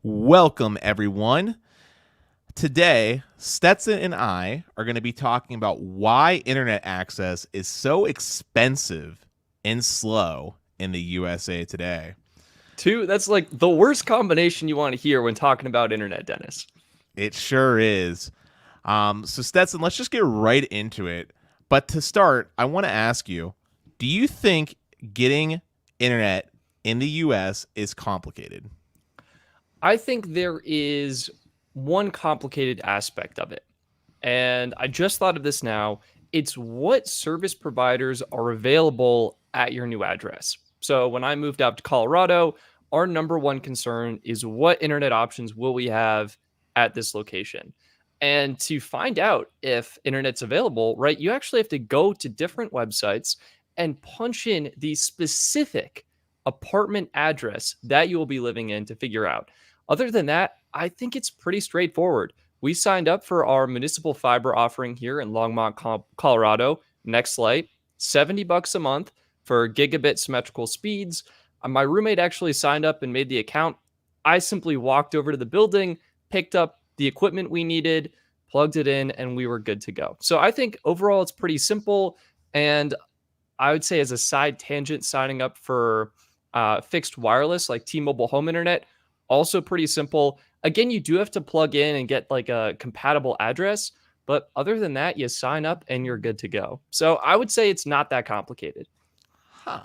Welcome, everyone. Today, Stetson and I are going to be talking about why internet access is so expensive and slow in the USA today. That's like the worst combination you want to hear when talking about internet, Dennis. It sure is. So, Stetson, let's just get right into it. But to start, I want to ask you, do you think getting internet in the US is complicated? I think there is one complicated aspect of it. And I just thought of this now. It's what service providers are available at your new address. So when I moved out to Colorado, our number one concern is what internet options will we have at this location? And to find out if internet's available, right, you actually have to go to different websites and punch in the specific apartment address that you will be living in to figure out. Other than that, I think it's pretty straightforward. We signed up for our municipal fiber offering here in Longmont, Colorado. Nextlight, $70 a month for gigabit symmetrical speeds. My roommate actually signed up and made the account. I simply walked over to the building, picked up the equipment we needed, plugged it in, and we were good to go. So I think overall it's pretty simple. And I would say as a side tangent, signing up for fixed wireless like T-Mobile home internet, also pretty simple. Again, you do have to plug in and get like a compatible address, but other than that, you sign up and you're good to go. So I would say it's not that complicated. Huh.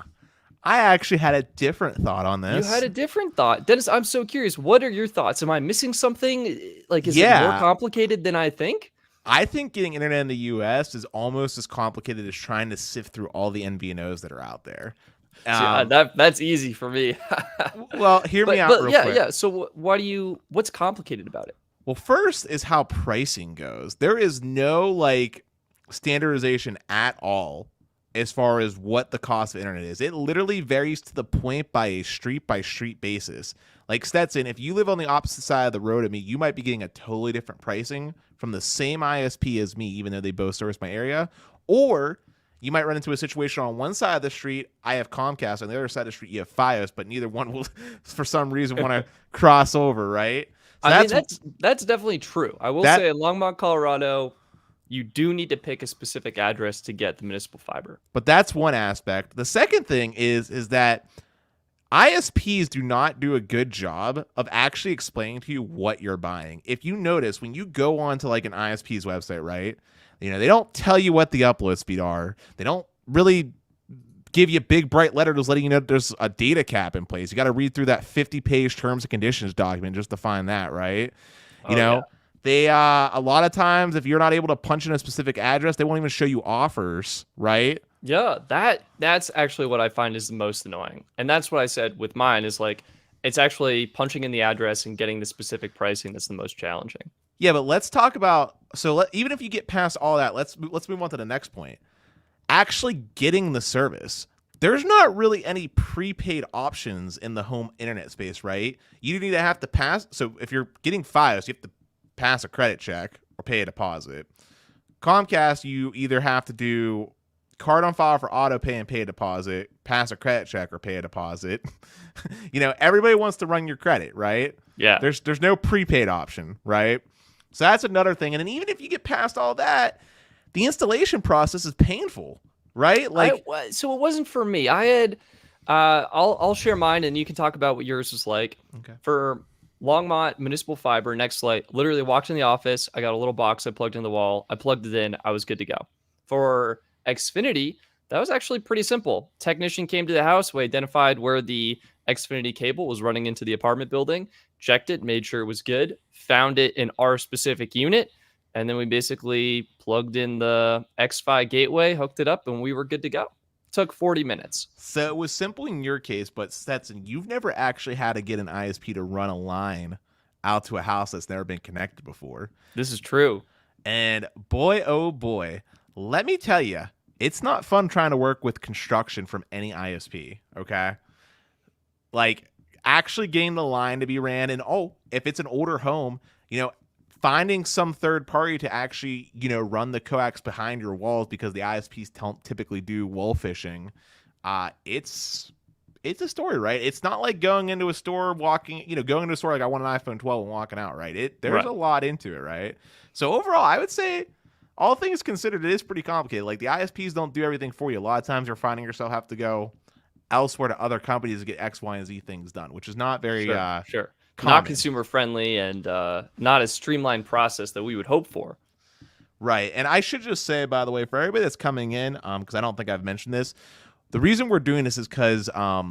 I actually had a different thought on this. You had a different thought. Dennis, I'm so curious. What are your thoughts? Am I missing something? Like, is it more complicated than I think? I think getting internet in the US is almost as complicated as trying to sift through all the MVNOs that are out there. That's easy for me. Well, hear me out real quick. Yeah. So what's complicated about it? Well, first is how pricing goes. There is no standardization at all as far as what the cost of internet is. It literally varies to the point by a street basis. Like Stetson, if you live on the opposite side of the road of me, you might be getting a totally different pricing from the same ISP as me, even though they both service my area. Or you might run into a situation on one side of the street, I have Comcast, on the other side of the street, you have Fios, but neither one will, for some reason, want to cross over, right? So that's definitely true. I will say in Longmont, Colorado, you do need to pick a specific address to get the municipal fiber. But that's one aspect. The second thing is that ISPs do not do a good job of actually explaining to you what you're buying. If you notice, when you go onto like an ISP's website, right, they don't tell you what the upload speed are. They don't really give you big bright letters letting you know there's a data cap in place. You got to read through that 50-page terms and conditions document just to find that, right? Yeah. They a lot of times, if you're not able to punch in a specific address, they won't even show you offers, right? Yeah, that's actually what I find is the most annoying. And that's what I said with mine is like, it's actually punching in the address and getting the specific pricing that's the most challenging. Yeah, but let's talk about, even if you get past all that, let's move on to the next point. Actually getting the service. There's not really any prepaid options in the home internet space, right? You need to have to pass. So if you're getting Fios, you have to pass a credit check or pay a deposit. Comcast, you either have to do card on file for auto pay and pay a deposit, pass a credit check or pay a deposit. Everybody wants to run your credit, right? Yeah. There's no prepaid option, right? So that's another thing. And then even if you get past all that, the installation process is painful, right? So it wasn't for me. I had, I'll share mine and you can talk about what yours was like. Okay. For Longmont municipal fiber, Nextlight, literally walked in the office. I got a little box I plugged in the wall. I plugged it in. I was good to go. For Xfinity, that was actually pretty simple. Technician came to the house. We identified where the Xfinity cable was running into the apartment building, checked it, made sure it was good, found it in our specific unit, and then we basically plugged in the X-Fi gateway, hooked it up, and we were good to go. Took 40 minutes. So it was simple in your case, but Stetson, you've never actually had to get an ISP to run a line out to a house that's never been connected before. This is true. And boy, oh boy, let me tell you, it's not fun trying to work with construction from any ISP, okay? Like, actually getting the line to be ran, and if it's an older home, finding some third party to actually, run the coax behind your walls because the ISPs typically do wall fishing, it's it's a story, right? It's not like going into a store, going into a store like I want an iPhone 12 and walking out, right? There's Right. a lot into it, right? So overall, I would say, all things considered, it is pretty complicated. Like the ISPs don't do everything for you. A lot of times you're finding yourself have to go elsewhere to other companies to get X, Y, and Z things done, which is not very Sure. Not common. consumer friendly and not a streamlined process that we would hope for. Right. And I should just say, by the way, for everybody that's coming in, because I don't think I've mentioned this, the reason we're doing this is because I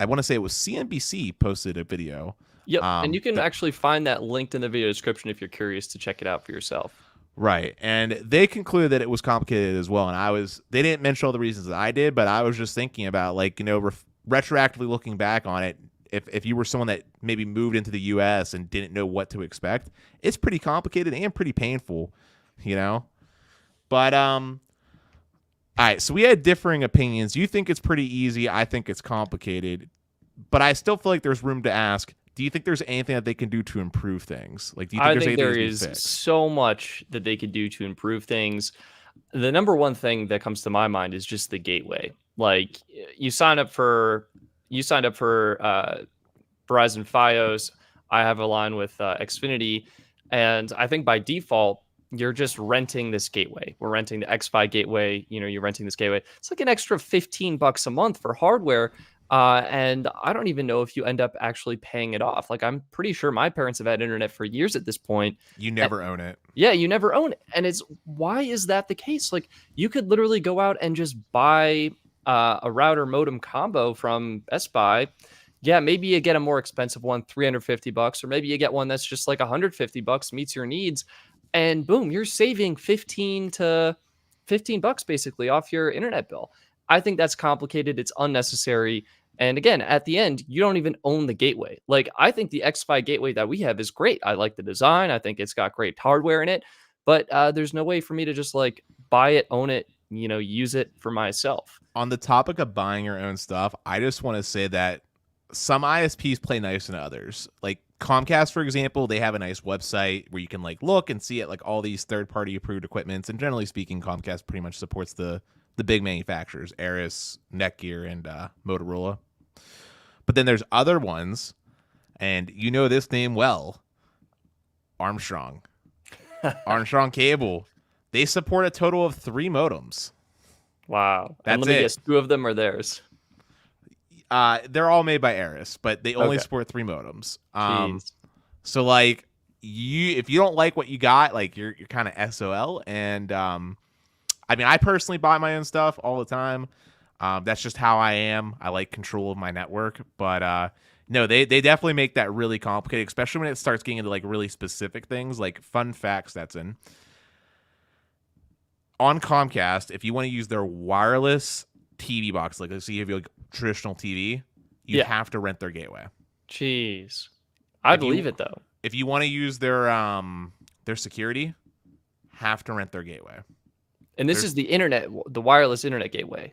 want to say it was CNBC posted a video. Yep. And you can actually find that linked in the video description if you're curious to check it out for yourself. Right. And they concluded that it was complicated as well. And they didn't mention all the reasons that I did, but I was just thinking about, like, retroactively looking back on it, if you were someone that maybe moved into the US and didn't know what to expect, it's pretty complicated and pretty painful, But all right, so we had differing opinions. You think it's pretty easy. I think it's complicated. But I still feel like there's room to ask, do you think there's anything that they can do to improve things? Like, do you think I there's think anything there that is can be fixed? so much that they could do to improve things. The number one thing that comes to my mind is just the gateway. Like, you signed up for Verizon Fios. I have a line with Xfinity, and I think by default you're just renting this gateway. We're renting the X-Fi gateway. You're renting this gateway. It's like an extra $15 a month for hardware. And I don't even know if you end up actually paying it off. Like, I'm pretty sure my parents have had internet for years at this point. You never own it. Yeah, you never own it. And why is that the case? Like, you could literally go out and just buy a router modem combo from Best Buy. Yeah, maybe you get a more expensive one, $350, or maybe you get one that's just like $150, meets your needs. And boom, you're saving $15 basically off your internet bill. I think that's complicated. It's unnecessary. And again, at the end, you don't even own the gateway. Like, I think the X-Fi gateway that we have is great. I like the design. I think it's got great hardware in it. But there's no way for me to just like buy it, own it, use it for myself. On the topic of buying your own stuff, I just want to say that some ISPs play nice than others. Like Comcast, for example, they have a nice website where you can like look and see it, like all these third-party approved equipments. And generally speaking, Comcast pretty much supports the big manufacturers, Aris, Netgear, and Motorola. But then there's other ones, and you know this name well, Armstrong. Armstrong Cable. They support a total of 3 modems. Wow. That's and let me it. guess, 2 of them are theirs. They're all made by Aris, but they only Okay. support 3 modems. Jeez. So like if you don't like what you got, like you're kind of SOL. And I mean, I personally buy my own stuff all the time. That's just how I am. I like control of my network, but no, they definitely make that really complicated, especially when it starts getting into like really specific things. Like, fun fact, Stetson, on Comcast, if you want to use their wireless TV box, like let's see if you like traditional TV, you have to rent their gateway. Jeez. I believe it though. If you want to use their security, have to rent their gateway. And this is the internet, the wireless internet gateway,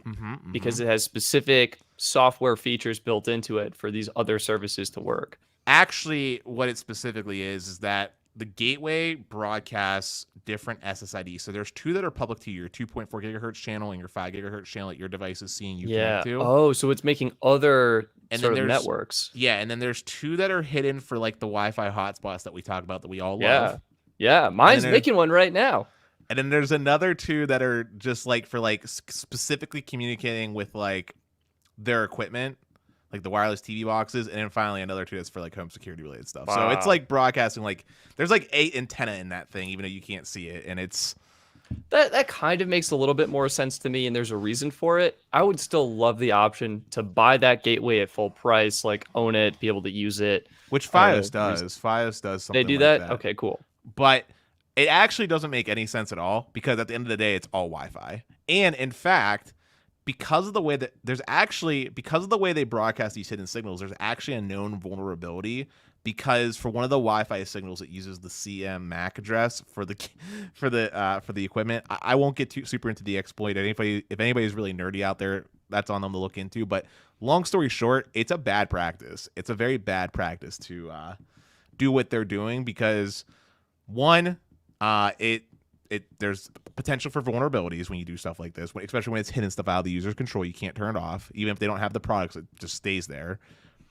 because it has specific software features built into it for these other services to work. Actually, what it specifically is that the gateway broadcasts different SSIDs. So there's 2 that are public to your 2.4 gigahertz channel and your 5 gigahertz channel that your device is seeing you connect to. Oh, so it's making other sort of networks. Yeah, and then there's 2 that are hidden for like the Wi-Fi hotspots that we talk about that we all love. Yeah, mine's making one right now. And then there's another 2 that are just like for like specifically communicating with like their equipment, like the wireless TV boxes, and then finally another 2 that's for like home security related stuff. Wow. So it's like broadcasting, like there's like 8 antenna in that thing, even though you can't see it, and it's that kind of makes a little bit more sense to me, and there's a reason for it. I would still love the option to buy that gateway at full price, like own it, be able to use it, which Fios does. Fios does something. They do like that. Okay, cool. But it actually doesn't make any sense at all, because at the end of the day, it's all Wi-Fi. And in fact, because of the way they broadcast these hidden signals, there's actually a known vulnerability, because for one of the Wi-Fi signals, it uses the CM MAC address for the equipment. I won't get too super into the exploit. If anybody's really nerdy out there, that's on them to look into. But long story short, it's a bad practice. It's a very bad practice to do what they're doing, because one, it there's potential for vulnerabilities when you do stuff like this, especially when it's hidden stuff out of the user's control. You can't turn it off, even if they don't have the products. It just stays there.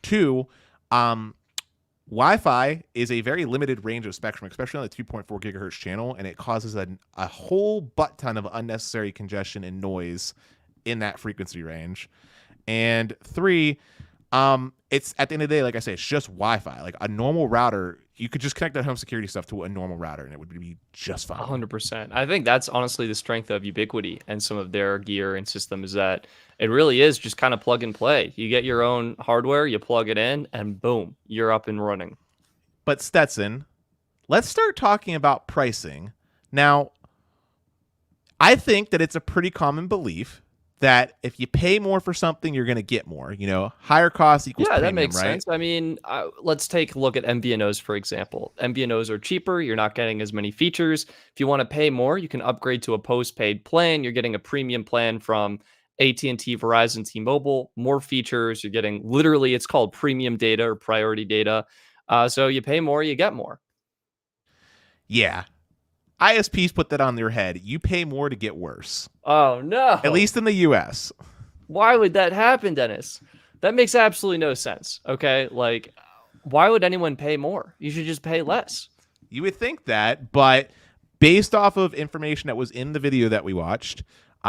Two, Wi-Fi is a very limited range of spectrum, especially on the 2.4 gigahertz channel, and it causes a whole butt ton of unnecessary congestion and noise in that frequency range. And three, it's at the end of the day, like I say, it's just Wi-Fi. Like a normal router, you could just connect that home security stuff to a normal router, and it would be just fine. 100%. I think that's honestly the strength of Ubiquiti and some of their gear and systems, that it really is just kind of plug and play. You get your own hardware, you plug it in, and boom, you're up and running. But Stetson, let's start talking about pricing. Now, I think that it's a pretty common belief that if you pay more for something, you're going to get more. Higher cost equals premium, that makes right? sense. I mean, let's take a look at MVNOs, for example. MVNOs are cheaper. You're not getting as many features. If you want to pay more, you can upgrade to a postpaid plan. You're getting a premium plan from AT&T, Verizon, T-Mobile, more features. You're getting literally, it's called premium data or priority data. So you pay more, you get more. Yeah. ISPs put that on their head. You pay more to get worse. Oh, no. At least in the US. Why would that happen, Dennis? That makes absolutely no sense. Okay. Like, why would anyone pay more? You should just pay less. You would think that, but based off of information that was in the video that we watched,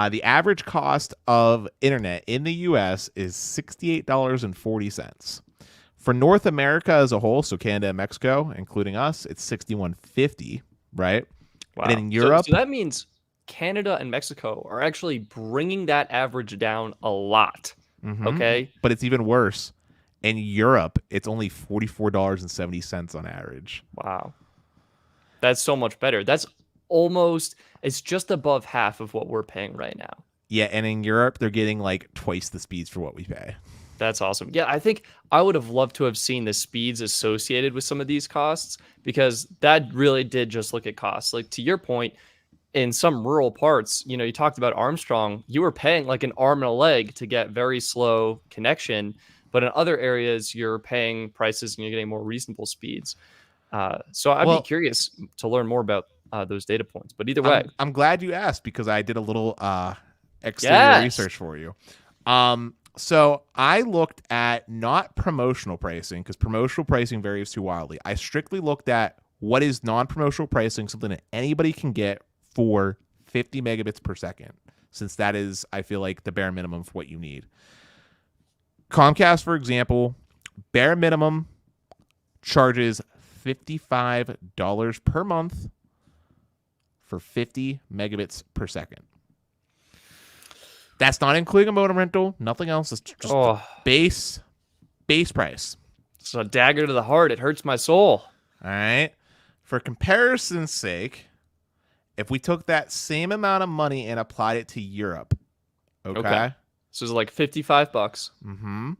the average cost of internet in the US is $68.40. For North America as a whole, so Canada and Mexico, including us, it's $61.50, right? Wow. And in Europe, so that means Canada and Mexico are actually bringing that average down a lot. Okay. But it's even worse. In Europe, it's only $44.70 on average. Wow. That's so much better. That's it's just above half of what we're paying right now. Yeah. And in Europe, they're getting like twice the speeds for what we pay. That's awesome. Yeah, I think I would have loved to have seen the speeds associated with some of these costs, because that really did just look at costs. Like, to your point, in some rural parts, you talked about Armstrong, you were paying like an arm and a leg to get very slow connection. But in other areas, you're paying prices and you're getting more reasonable speeds. So I'd be curious to learn more about those data points. But either way, I'm glad you asked, because I did a little exterior research for you. So I looked at not promotional pricing, because promotional pricing varies too wildly. I strictly looked at what is non-promotional pricing, something that anybody can get for 50 megabits per second, since that is, I feel like, the bare minimum for what you need. Comcast, for example, bare minimum charges $55 per month for 50 megabits per second. That's not including a modem rental, nothing else. It's just base price. It's a dagger to the heart. It hurts my soul. All right. For comparison's sake, if we took that same amount of money and applied it to Europe, okay? So it's like $55. Mm-hmm.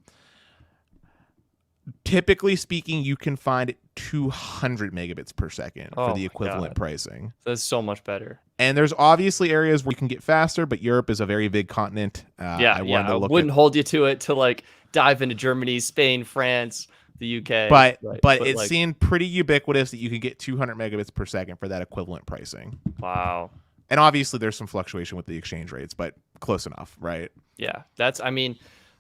Typically speaking, you can find 200 megabits per second for the equivalent pricing. That's so much better. And there's obviously areas where you can get faster, but Europe is a very big continent. I wouldn't hold you to it to like dive into Germany, Spain, France, the UK. But it seemed pretty ubiquitous that you could get 200 megabits per second for that equivalent pricing. Wow. And obviously there's some fluctuation with the exchange rates, but close enough, right? Yeah,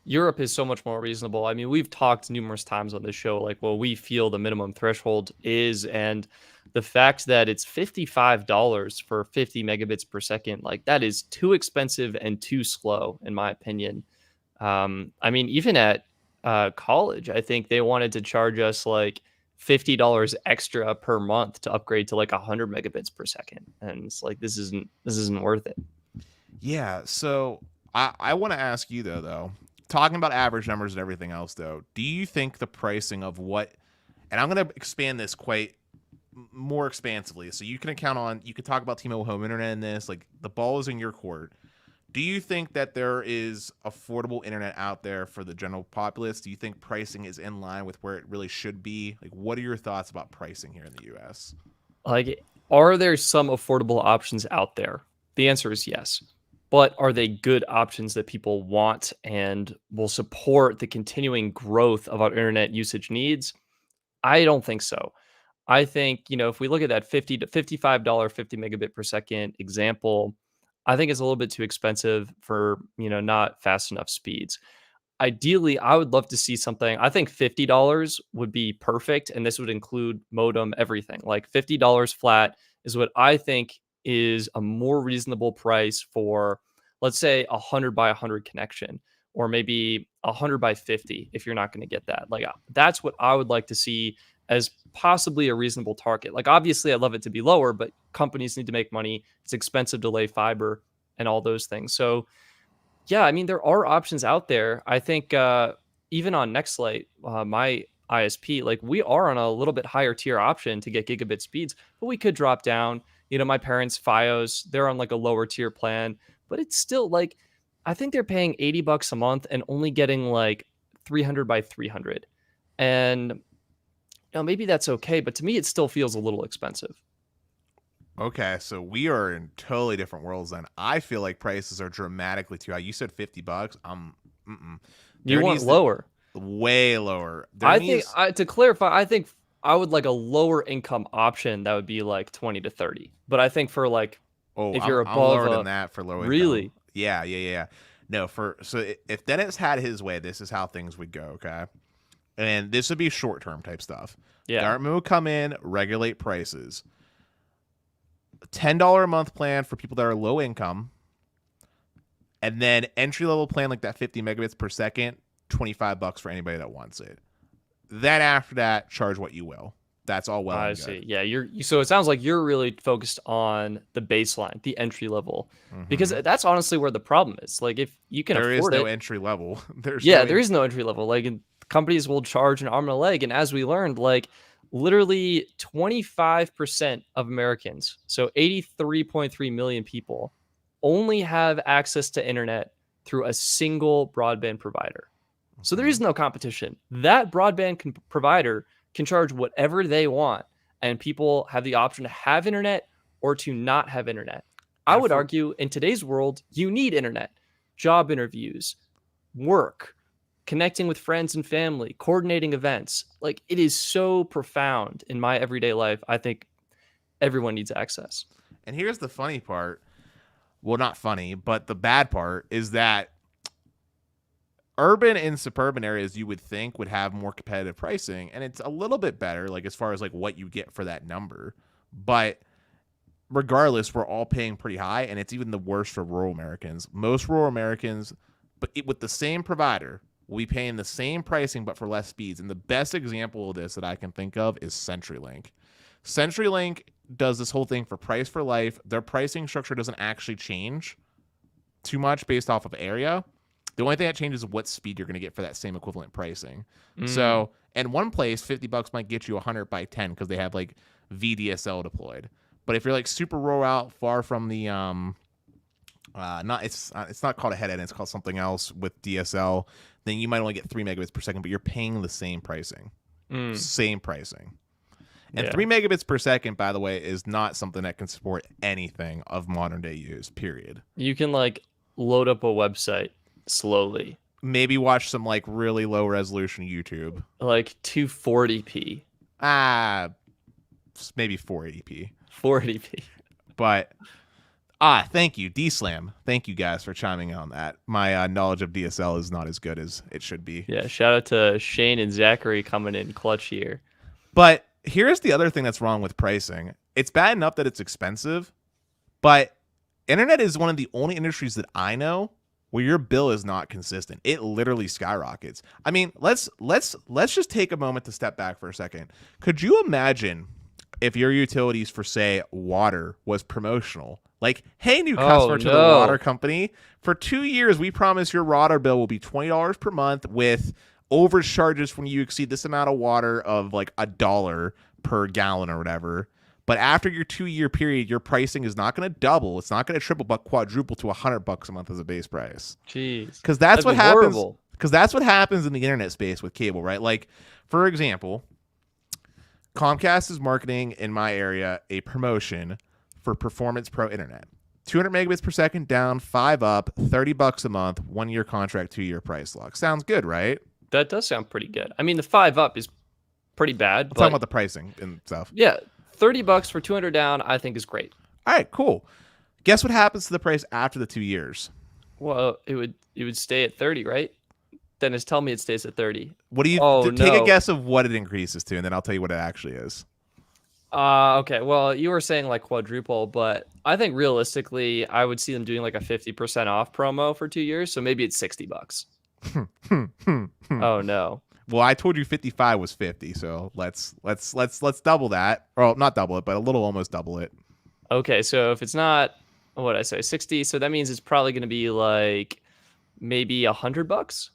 Europe is so much more reasonable. I mean, we've talked numerous times on this show, like, what we feel the minimum threshold is, and the fact that it's $55 for 50 megabits per second, like, that is too expensive and too slow, in my opinion. Even at college, I think they wanted to charge us like $50 extra per month to upgrade to like 100 megabits per second, and it's like, this isn't worth it. Yeah. So I want to ask you though. Talking about average numbers and everything else, though, do you think the pricing of what, and I'm going to expand this quite more expansively, so you can talk about T-Mobile Home Internet in this, like, the ball is in your court. Do you think that there is affordable internet out there for the general populace? Do you think pricing is in line with where it really should be? Like, what are your thoughts about pricing here in the U.S.? Like, are there some affordable options out there? The answer is yes. But are they good options that people want and will support the continuing growth of our internet usage needs? I don't think so. I think, if we look at that $50 to $55 50 megabit per second example, I think it's a little bit too expensive for, not fast enough speeds. Ideally, I would love to see something. I think $50 would be perfect, and this would include modem, everything. Like $50 flat is what I think is a more reasonable price for, let's say, 100 by 100 connection, or maybe 100 by 50 if you're not going to get that. Like that's what I would like to see as possibly a reasonable target. Like obviously, I'd love it to be lower, but companies need to make money. It's expensive to lay fiber and all those things. So yeah, I mean, there are options out there. I think even on Nextlight, my ISP, like we are on a little bit higher tier option to get gigabit speeds, but we could drop down. My parents' FiOS, they're on like a lower tier plan, but it's still like, I think they're paying $80 a month and only getting like 300 by 300. And maybe that's okay, but to me, it still feels a little expensive. Okay, so we are in totally different worlds then. I feel like prices are dramatically too high. You said $50. You There want needs to lower. way lower. There I think needs to clarify, I think I would like a lower income option that would be like 20 to 30. But I think for like Oh, if I'm you're I'm above lower than a that for low income. really, Yeah. No, if Dennis had his way, this is how things would go, okay? And this would be short-term type stuff. yeah. Government would come in, regulate prices. $10 a month plan for people that are low income, and then entry level plan like that 50 megabits per second, $25 for anybody that wants it. Then after that, charge what you will. That's all well I and see. good. Yeah, so it sounds like you're really focused on the baseline, the entry level, because that's honestly where the problem is. Like if you can There is afford no it, entry level. there is no entry level. Like and companies will charge an arm and a leg, and as we learned, like literally 25% of Americans, so 83.3 million people, only have access to internet through a single broadband provider. So there is no competition. That broadband provider can charge whatever they want, and people have the option to have internet or to not have internet. I And would for argue in today's world, you need internet, job interviews, work, connecting with friends and family, coordinating events. Like it is so profound in my everyday life. I think everyone needs access. and here's the funny part. Well, not funny, but the bad part is that urban and suburban areas you would think would have more competitive pricing, and it's a little bit better like as far as like what you get for that number. But regardless, we're all paying pretty high, and it's even the worst for rural Americans. Most rural Americans, with the same provider, will be paying the same pricing but for less speeds. And the best example of this that I can think of is CenturyLink. CenturyLink does this whole thing for price for life. Their pricing structure doesn't actually change too much based off of area. The only thing that changes is what speed you're going to get for that same equivalent pricing. So, in one place, $50 might get you 100 by 10 because they have like VDSL deployed. But if you're like super rural out, far from the it's not called a head end, it's called something else with DSL, then you might only get 3 megabits per second, but you're paying the same pricing. Same pricing. And 3 megabits per second, by the way, is not something that can support anything of modern day use, period. You can like load up a website slowly. Maybe watch some like really low resolution YouTube. Like 240p. Maybe 480p. 480p. But thank you, D-Slam. Thank you guys for chiming in on that. My knowledge of DSL is not as good as it should be. Yeah, shout out to Shane and Zachary coming in clutch here. But here's the other thing that's wrong with pricing. It's bad enough that it's expensive, but internet is one of the only industries that I know where your bill is not consistent. It literally skyrockets. I mean, let's just take a moment to step back for a second. Could you imagine if your utilities for, say, water was promotional? Like, hey, new customer to the water company, for 2 years, we promise your water bill will be $20 per month with overcharges when you exceed this amount of water of like $1 per gallon or whatever. But after your 2-year period, your pricing is not going to double. It's not going to triple, but quadruple to $100 a month as a base price. Jeez. Because that's what happens. Horrible. Because that's what happens in the internet space with cable, right? Like, for example, Comcast is marketing in my area a promotion for Performance Pro Internet. 200 megabits per second down, 5 up, $30 a month, 1-year contract, 2-year price lock. Sounds good, right? That does sound pretty good. I mean, the 5 up is pretty bad. I'm talking But about the pricing and stuff. yeah, $30 for 200 down, I think is great. All right, cool. Guess what happens to the price after the 2 years? Well, it would stay at 30, right? Dennis, tell me it stays at 30. What do you take a guess of what it increases to, and then I'll tell you what it actually is. Okay. Well, you were saying like quadruple, but I think realistically, I would see them doing like a 50% off promo for 2 years. So maybe it's $60. Oh no. Well, I told you 55 was 50, so let's double that. Or not double it, but a little almost double it. Okay, so if it's not, what did I say, 60, so that means it's probably going to be like maybe $100.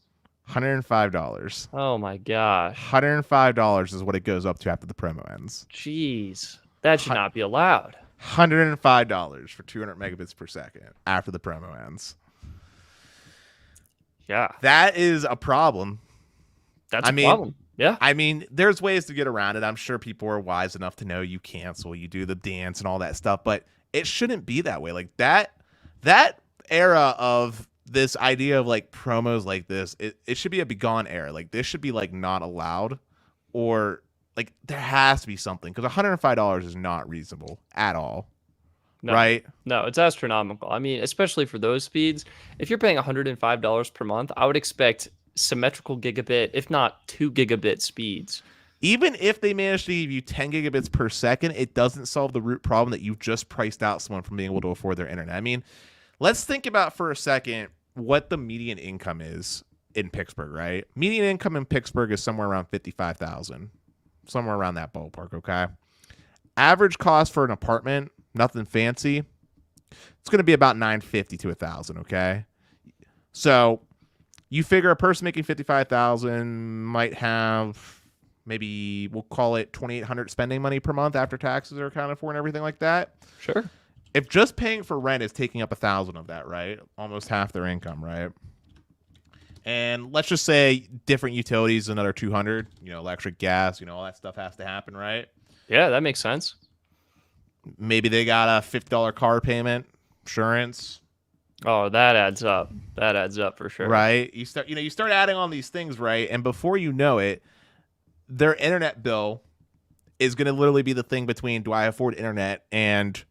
$105. Oh my gosh. $105 is what it goes up to after the promo ends. Jeez, that should not be allowed. $105 for 200 megabits per second after the promo ends. Yeah. That is a problem. That's a problem. Yeah. I mean, there's ways to get around it. I'm sure people are wise enough to know you cancel, you do the dance and all that stuff, but it shouldn't be that way. Like that era of this idea of like promos like this, it should be a begone era. Like this should be like not allowed, or like there has to be something, because $105 is not reasonable at all. No, right? No, it's astronomical. I mean, especially for those speeds, if you're paying $105 per month, I would expect symmetrical gigabit, if not 2 gigabit speeds. Even if they manage to give you 10 gigabits per second, it doesn't solve the root problem that you've just priced out someone from being able to afford their internet. I mean, let's think about for a second what the median income is in Pittsburgh, right? Median income in Pittsburgh is somewhere around $55,000, somewhere around that ballpark, okay? Average cost for an apartment, nothing fancy, it's going to be about $950 to $1,000, okay? So you figure a person making $55,000 might have maybe, we'll call it $2,800 spending money per month after taxes are accounted for and everything like that. Sure. If just paying for rent is taking up $1,000 of that, right? Almost half their income, right? And let's just say different utilities, another $200, electric, gas, all that stuff has to happen, right? Yeah, that makes sense. Maybe they got a $50 car payment, insurance. Oh, that adds up. That adds up for sure. Right? You start adding on these things, right? And before you know it, their internet bill is going to literally be the thing between, do I afford internet and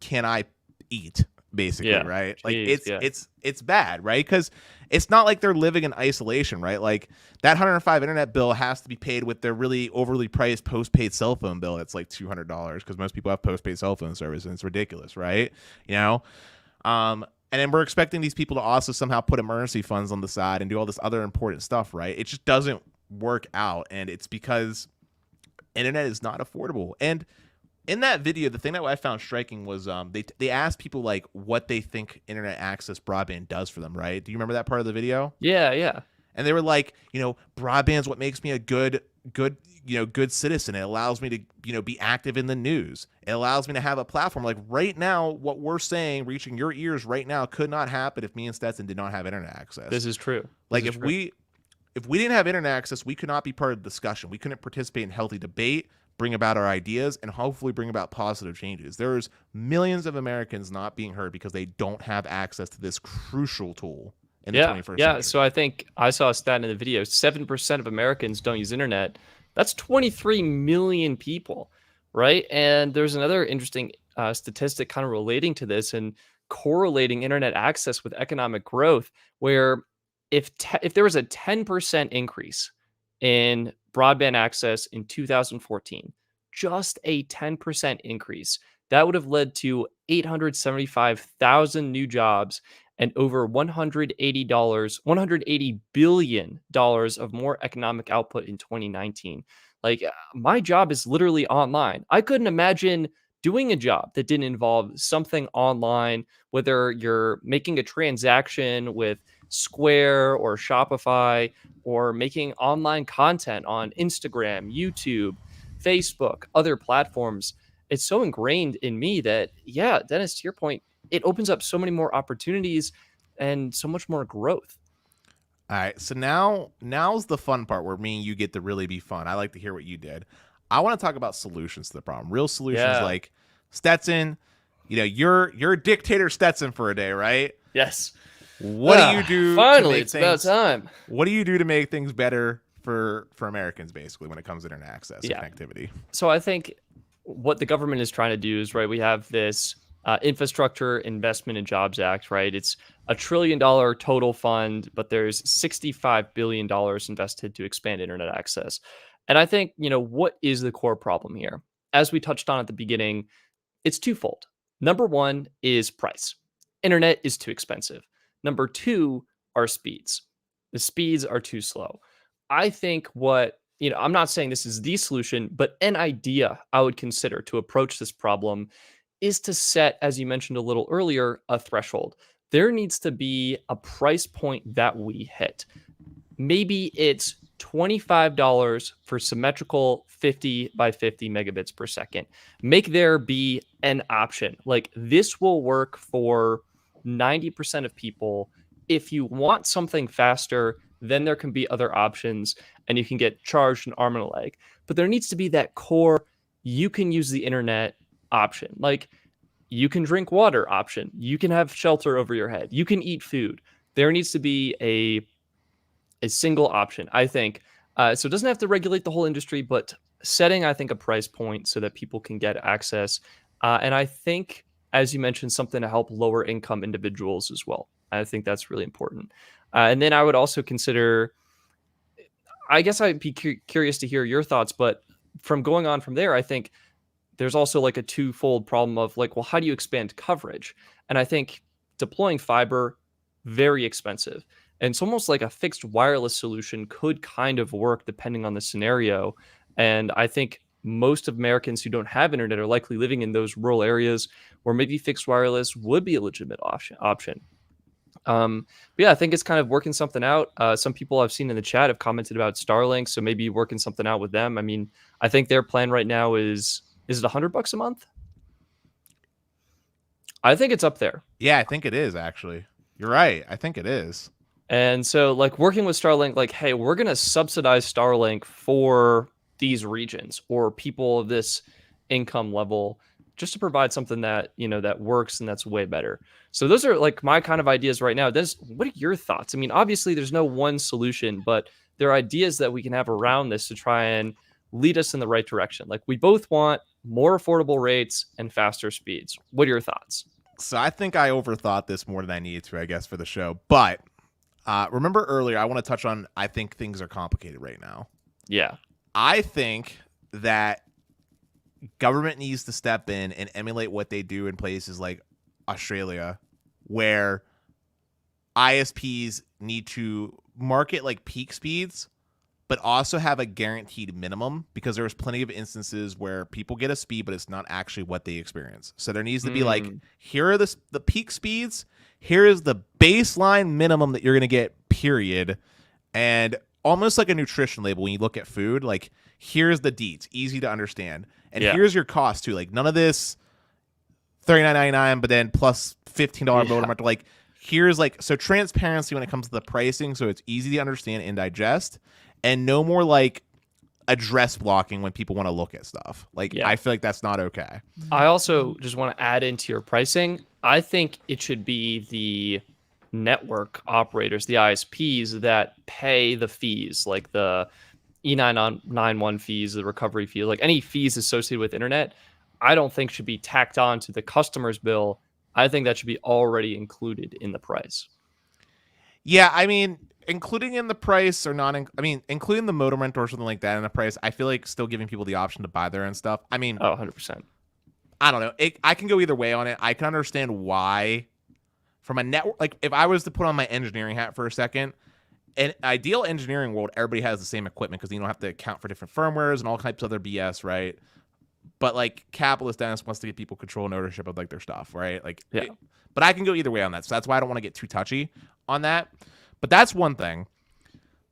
can I eat, basically, right? Like it's bad, right? Because it's not like they're living in isolation, right? Like that $105 internet bill has to be paid with their really overly priced postpaid cell phone bill. That's like $200, because most people have postpaid cell phone service, and it's ridiculous, right? And then we're expecting these people to also somehow put emergency funds on the side and do all this other important stuff, right? It just doesn't work out, and it's because internet is not affordable. And in that video, the thing that I found striking was they asked people like what they think internet access broadband does for them, right? Do you remember that part of the video? Yeah. And they were like, broadband's what makes me a good citizen. It allows me to, be active in the news. It allows me to have a platform. Like right now, what we're saying, reaching your ears right now, could not happen if me and Stetson did not have internet access. This is true. Like if we didn't have internet access, we could not be part of the discussion. We couldn't participate in healthy debate, bring about our ideas, and hopefully bring about positive changes. There's millions of Americans not being heard because they don't have access to this crucial tool in the 21st century. Yeah, so I think I saw a stat in the video, 7% of Americans don't use internet. That's 23 million people, right? And there's another interesting statistic kind of relating to this and correlating internet access with economic growth, where if there was a 10% increase in broadband access in 2014, just a 10% increase, that would have led to 875,000 new jobs and over $180 billion of more economic output in 2019. Like my job is literally online. I couldn't imagine doing a job that didn't involve something online, whether you're making a transaction with Square or Shopify, or making online content on Instagram, YouTube, Facebook, other platforms. It's so ingrained in me that, yeah, Dennis, to your point, it opens up so many more opportunities and so much more growth. All right, so now's the fun part where me and you get to really be fun. I like to hear what you did. I want to talk about solutions to the problem. Real solutions, like Stetson. You're dictator Stetson for a day, right? Yes. What do you do? Finally, it's about time. What do you do to make things better for Americans, basically, when it comes to internet access and connectivity. So I think what the government is trying to do is, right, we have this Infrastructure Investment and Jobs Act, right? It's $1 trillion total fund, but there's $65 billion invested to expand internet access. And I think, what is the core problem here? As we touched on at the beginning, it's twofold. Number one is price. Internet is too expensive. Number two are speeds. The speeds are too slow. I think I'm not saying this is the solution, but an idea I would consider to approach this problem is to set, as you mentioned a little earlier, a threshold. There needs to be a price point that we hit. Maybe it's $25 for symmetrical 50 by 50 megabits per second. Make there be an option. Like, this will work for 90% of people. If you want something faster, then there can be other options and you can get charged an arm and a leg. But there needs to be that core, you can use the internet option. Like, you can drink water option. You can have shelter over your head. You can eat food. There needs to be a single option, I think. So it doesn't have to regulate the whole industry, but setting, I think, a price point so that people can get access. And I think, as you mentioned, something to help lower income individuals as well. I think that's really important. And then I would also consider, I guess I'd be curious to hear your thoughts, but from going on from there, I think there's also like a twofold problem of like, well, how do you expand coverage? And I think deploying fiber, very expensive. And it's almost like a fixed wireless solution could kind of work depending on the scenario. And I think most of Americans who don't have internet are likely living in those rural areas where maybe fixed wireless would be a legitimate option. But yeah, I think it's kind of working something out. Some people I've seen in the chat have commented about Starlink, so maybe working something out with them. I mean, I think their plan right now is it $100 a month? I think it's up there. Yeah, I think it is, actually. You're right. I think it is. And so, like, working with Starlink, like, hey, we're going to subsidize Starlink for these regions or people of this income level, just to provide something that, that works and that's way better. So those are like my kind of ideas right now. What are your thoughts? I mean, obviously there's no one solution, but there are ideas that we can have around this to try and lead us in the right direction. Like, we both want more affordable rates and faster speeds. What are your thoughts? So I think I overthought this more than I needed to, I guess, for the show. But remember earlier, I want to touch on, I think things are complicated right now. Yeah. I think that government needs to step in and emulate what they do in places like Australia, where ISPs need to market like peak speeds, but also have a guaranteed minimum, because there's plenty of instances where people get a speed, but it's not actually what they experience. So there needs to be like, here are the peak speeds, here is the baseline minimum that you're going to get, period. And almost like a nutrition label, when you look at food, like, here's the deets, easy to understand. And here's your cost too. Like, none of this $39.99, but then plus $15 modem. Like, here's like, so transparency when it comes to the pricing, so it's easy to understand and digest, and no more like address blocking when people want to look at stuff. Like, I feel like that's not okay. I also just want to add into your pricing. I think it should be the network operators, the ISPs, that pay the fees, like the E991 fees, the recovery fee, like any fees associated with internet. I don't think should be tacked on to the customer's bill. I think that should be already included in the price. Yeah, I mean, including in the price or not, including the modem rent or something like that in the price, I feel like still giving people the option to buy their own stuff. I mean, 100%. I don't know. I can go either way on it. I can understand why, from a network, like, if I was to put on my engineering hat for a second, in ideal engineering world, everybody has the same equipment because you don't have to account for different firmwares and all types of other BS, right? But like, capitalist Dennis wants to give people control and ownership of like their stuff, right? Like, but I can go either way on that. So that's why I don't want to get too touchy on that. But that's one thing.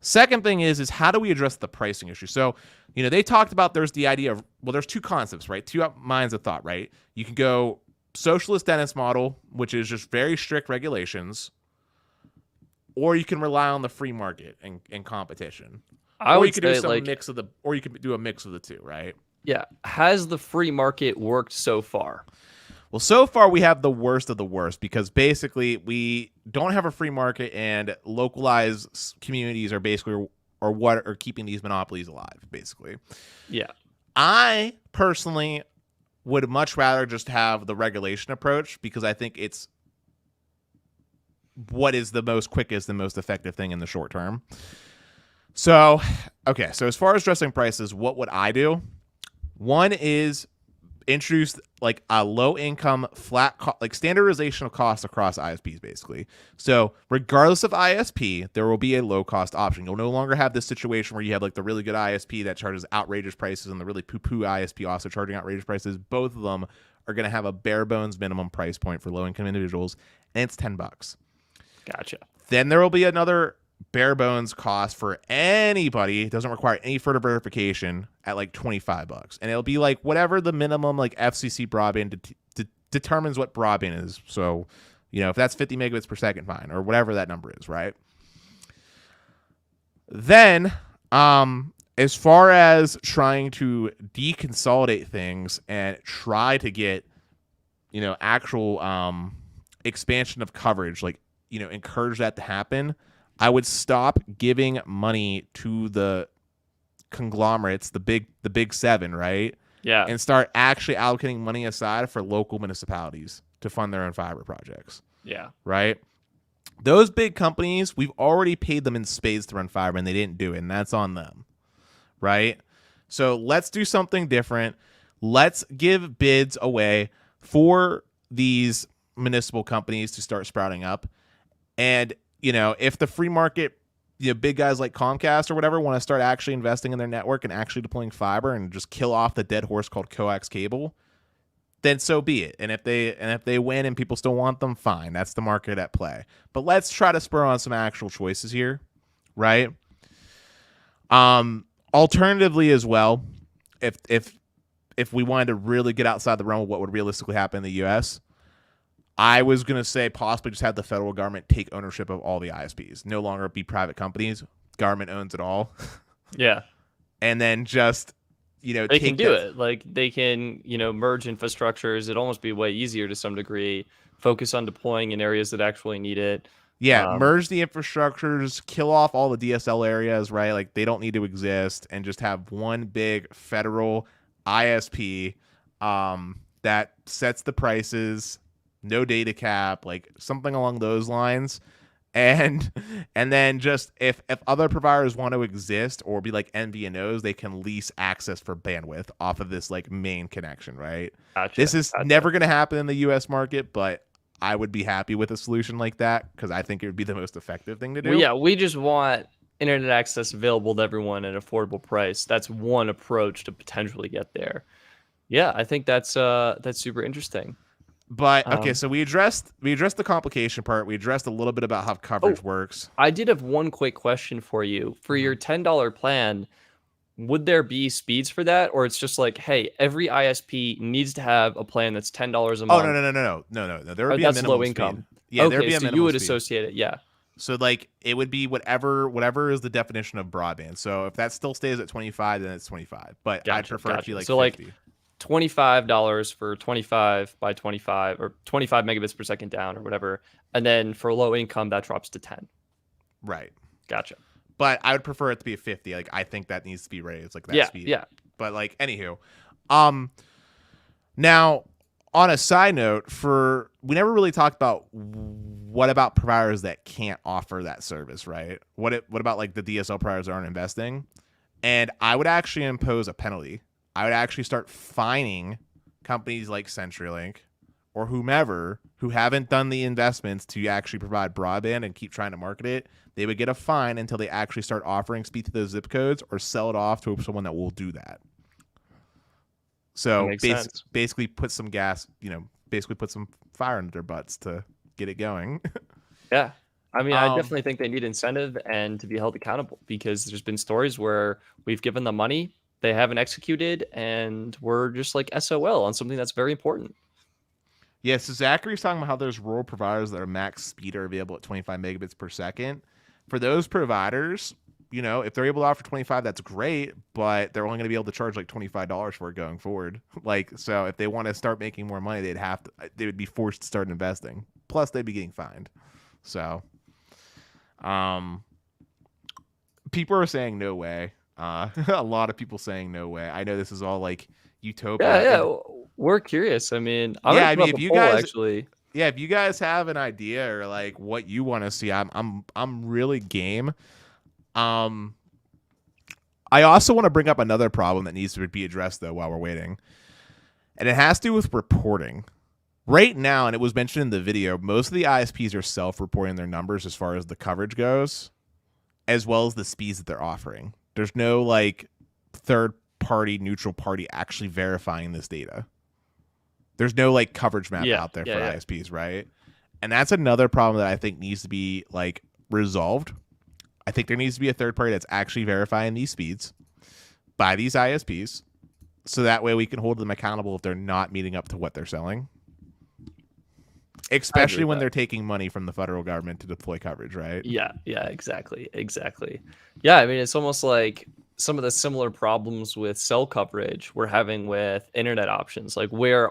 Second thing is how do we address the pricing issue? So, they talked about, there's the idea of, well, there's two concepts, right? Two minds of thought, right? You can go socialist Dennis model, which is just very strict regulations, or you can rely on the free market and competition. Or you could do some mix of or you could do a mix of the two, right? Yeah. Has the free market worked so far? Well, so far we have the worst of the worst, because basically we don't have a free market, and localized communities are basically or what are keeping these monopolies alive, basically. Yeah. I personally would much rather just have the regulation approach because I think it's what is the most quickest and most effective thing in the short term. So, okay, so as far as addressing prices, what would I do? One is introduce like a low income flat like standardization of costs across ISPs, basically. So regardless of ISP, there will be a low cost option. You'll no longer have this situation where you have like the really good ISP that charges outrageous prices and the really poo-poo ISP also charging outrageous prices. Both of them are going to have a bare bones minimum price point for low income individuals, and it's $10. Gotcha. Then there will be another bare bones cost for anybody. It doesn't require any further verification at like $25, and it'll be like whatever the minimum like FCC broadband determines what broadband is. So, if that's 50 megabits per second, fine, or whatever that number is, right? Then, as far as trying to deconsolidate things and try to get, actual expansion of coverage, like encourage that to happen, I would stop giving money to the conglomerates, the big seven, right? Yeah. And start actually allocating money aside for local municipalities to fund their own fiber projects. Yeah. Right? Those big companies, we've already paid them in spades to run fiber and they didn't do it, and that's on them. Right? So let's do something different. Let's give bids away for these municipal companies to start sprouting up. And if the free market, big guys like Comcast or whatever want to start actually investing in their network and actually deploying fiber and just kill off the dead horse called coax cable, then so be it. And if they win and people still want them, fine. That's the market at play. But let's try to spur on some actual choices here, right? Alternatively as well, if we wanted to really get outside the realm of what would realistically happen in the U.S., I was going to say possibly just have the federal government take ownership of all the ISPs. No longer be private companies. Government owns it all. Yeah. And then just, they can do it. Like they can, merge infrastructures. It'd almost be way easier to some degree. Focus on deploying in areas that actually need it. Yeah, merge the infrastructures, kill off all the DSL areas, right? Like they don't need to exist, and just have one big federal ISP that sets the prices. No data cap, like something along those lines. And then just if other providers want to exist or be like MVNOs, they can lease access for bandwidth off of this like main connection, right? Gotcha, This is never going to happen in the US market, but I would be happy with a solution like that because I think it would be the most effective thing to do. Well, yeah, we just want internet access available to everyone at an affordable price. That's one approach to potentially get there. Yeah, I think that's super interesting. But okay, so we addressed the complication part. We addressed a little bit about how coverage works. I did have one quick question for you. For your $10 plan, would there be speeds for that, or it's just like, hey, every ISP needs to have a plan that's $10 a month? Oh no. There would be a minimum low income. Speed. Yeah, okay, there would be a minimum you would speed. associate it, yeah. So like it would be whatever is the definition of broadband. So if that still stays at 25, then it's 25. But I'd prefer it to be like so 50. Like $25 for 25 by 25 or 25 megabits per second down or whatever, and then for low income that drops to 10. Right. Gotcha. But I would prefer it to be a 50. Like I think that needs to be raised, like that speed. Yeah. But like anywho, now on a side note, we never really talked about what about providers that can't offer that service, right? What about like the DSL providers that aren't investing? And I would actually impose a penalty. I would actually start fining companies like CenturyLink or whomever who haven't done the investments to actually provide broadband and keep trying to market it. They would get a fine until they actually start offering speed to those zip codes or sell it off to someone that will do that. So basically put some gas, basically put some fire under their butts to get it going. Yeah. I mean, I definitely think they need incentive and to be held accountable because there's been stories where we've given them money, they haven't executed, and we're just like SOL on something that's very important. Yeah, so Zachary's talking about how there's rural providers that are max speed are available at 25 megabits per second. For those providers, if they're able to offer 25, that's great, but they're only going to be able to charge like $25 for it going forward. Like, so if they want to start making more money, they would be forced to start investing. Plus, they'd be getting fined. So, People are saying no way. A lot of people saying no way. I know this is all like Yeah, utopia, yeah. and We're curious. I mean, I'm yeah, gonna I put mean, up if a you poll guys, actually. yeah, if you guys have an idea or like what you want to see, I'm really game. Um, I also want to bring up another problem that needs to be addressed though while we're waiting, and it has to do with reporting. Right now, and it was mentioned in the video, most of the ISPs are self-reporting their numbers as far as the coverage goes, as well as the speeds that they're offering. There's no like third party, neutral party actually verifying this data. There's no like coverage map Yeah, out there yeah, for yeah. ISPs, right? And that's another problem that I think needs to be like resolved. I think there needs to be a third party that's actually verifying these speeds by these ISPs, so that way we can hold them accountable if they're not meeting up to what they're selling. I agree Especially with when that. they're taking money from the federal government to deploy coverage, right? Yeah, yeah, exactly, exactly. Yeah, I mean, it's almost like some of the similar problems with cell coverage we're having with internet options. Like, where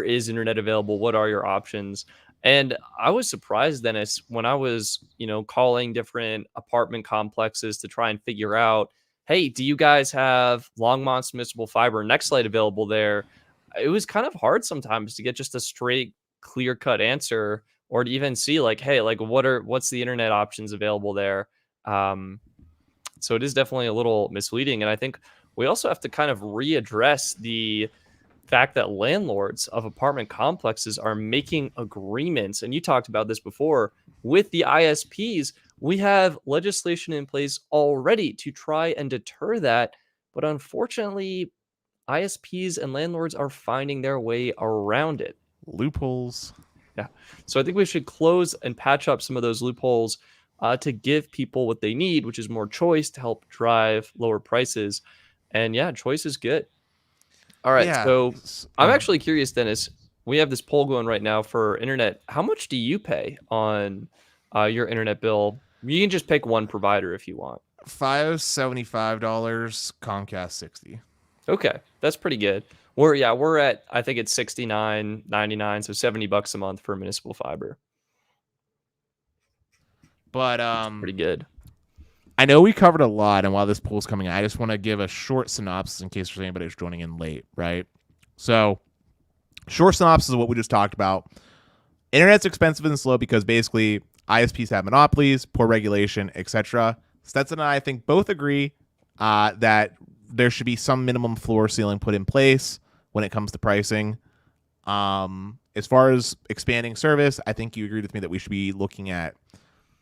is internet available? What are your options? And I was surprised, Dennis, when I was, calling different apartment complexes to try and figure out, hey, do you guys have Longmont's Municipal Fiber Nextlight available there? It was kind of hard sometimes to get just a straight, clear cut answer, or to even see like, hey, like what's the internet options available there. um so it is definitely a little misleading, and I think we also have to kind of readdress the fact that landlords of apartment complexes are making agreements, and you talked about this before, with the ISPs. We have legislation in place already to try and deter that, but unfortunately ISPs and landlords are finding their way around it. Loopholes. Yeah. So I think we should close and patch up some of those loopholes to give people what they need, which is more choice to help drive lower prices. And yeah, choice is good. All right. Yeah. So I'm actually curious, Dennis. We have this poll going right now for internet. How much do you pay on your internet bill? You can just pick one provider if you want. $575, Comcast 60. Okay, that's pretty good. We're at, I think it's 69.99, so $70 a month for municipal fiber. But Pretty good. I know we covered a lot, and while this poll's coming, I just want to give a short synopsis in case there's anybody who's joining in late, right? So, short synopsis of what we just talked about. Internet's expensive and slow because basically ISPs have monopolies, poor regulation, etc. Stetson and I think both agree that there should be some minimum floor ceiling put in place when it comes to pricing. As far as expanding service, I think you agreed with me that we should be looking at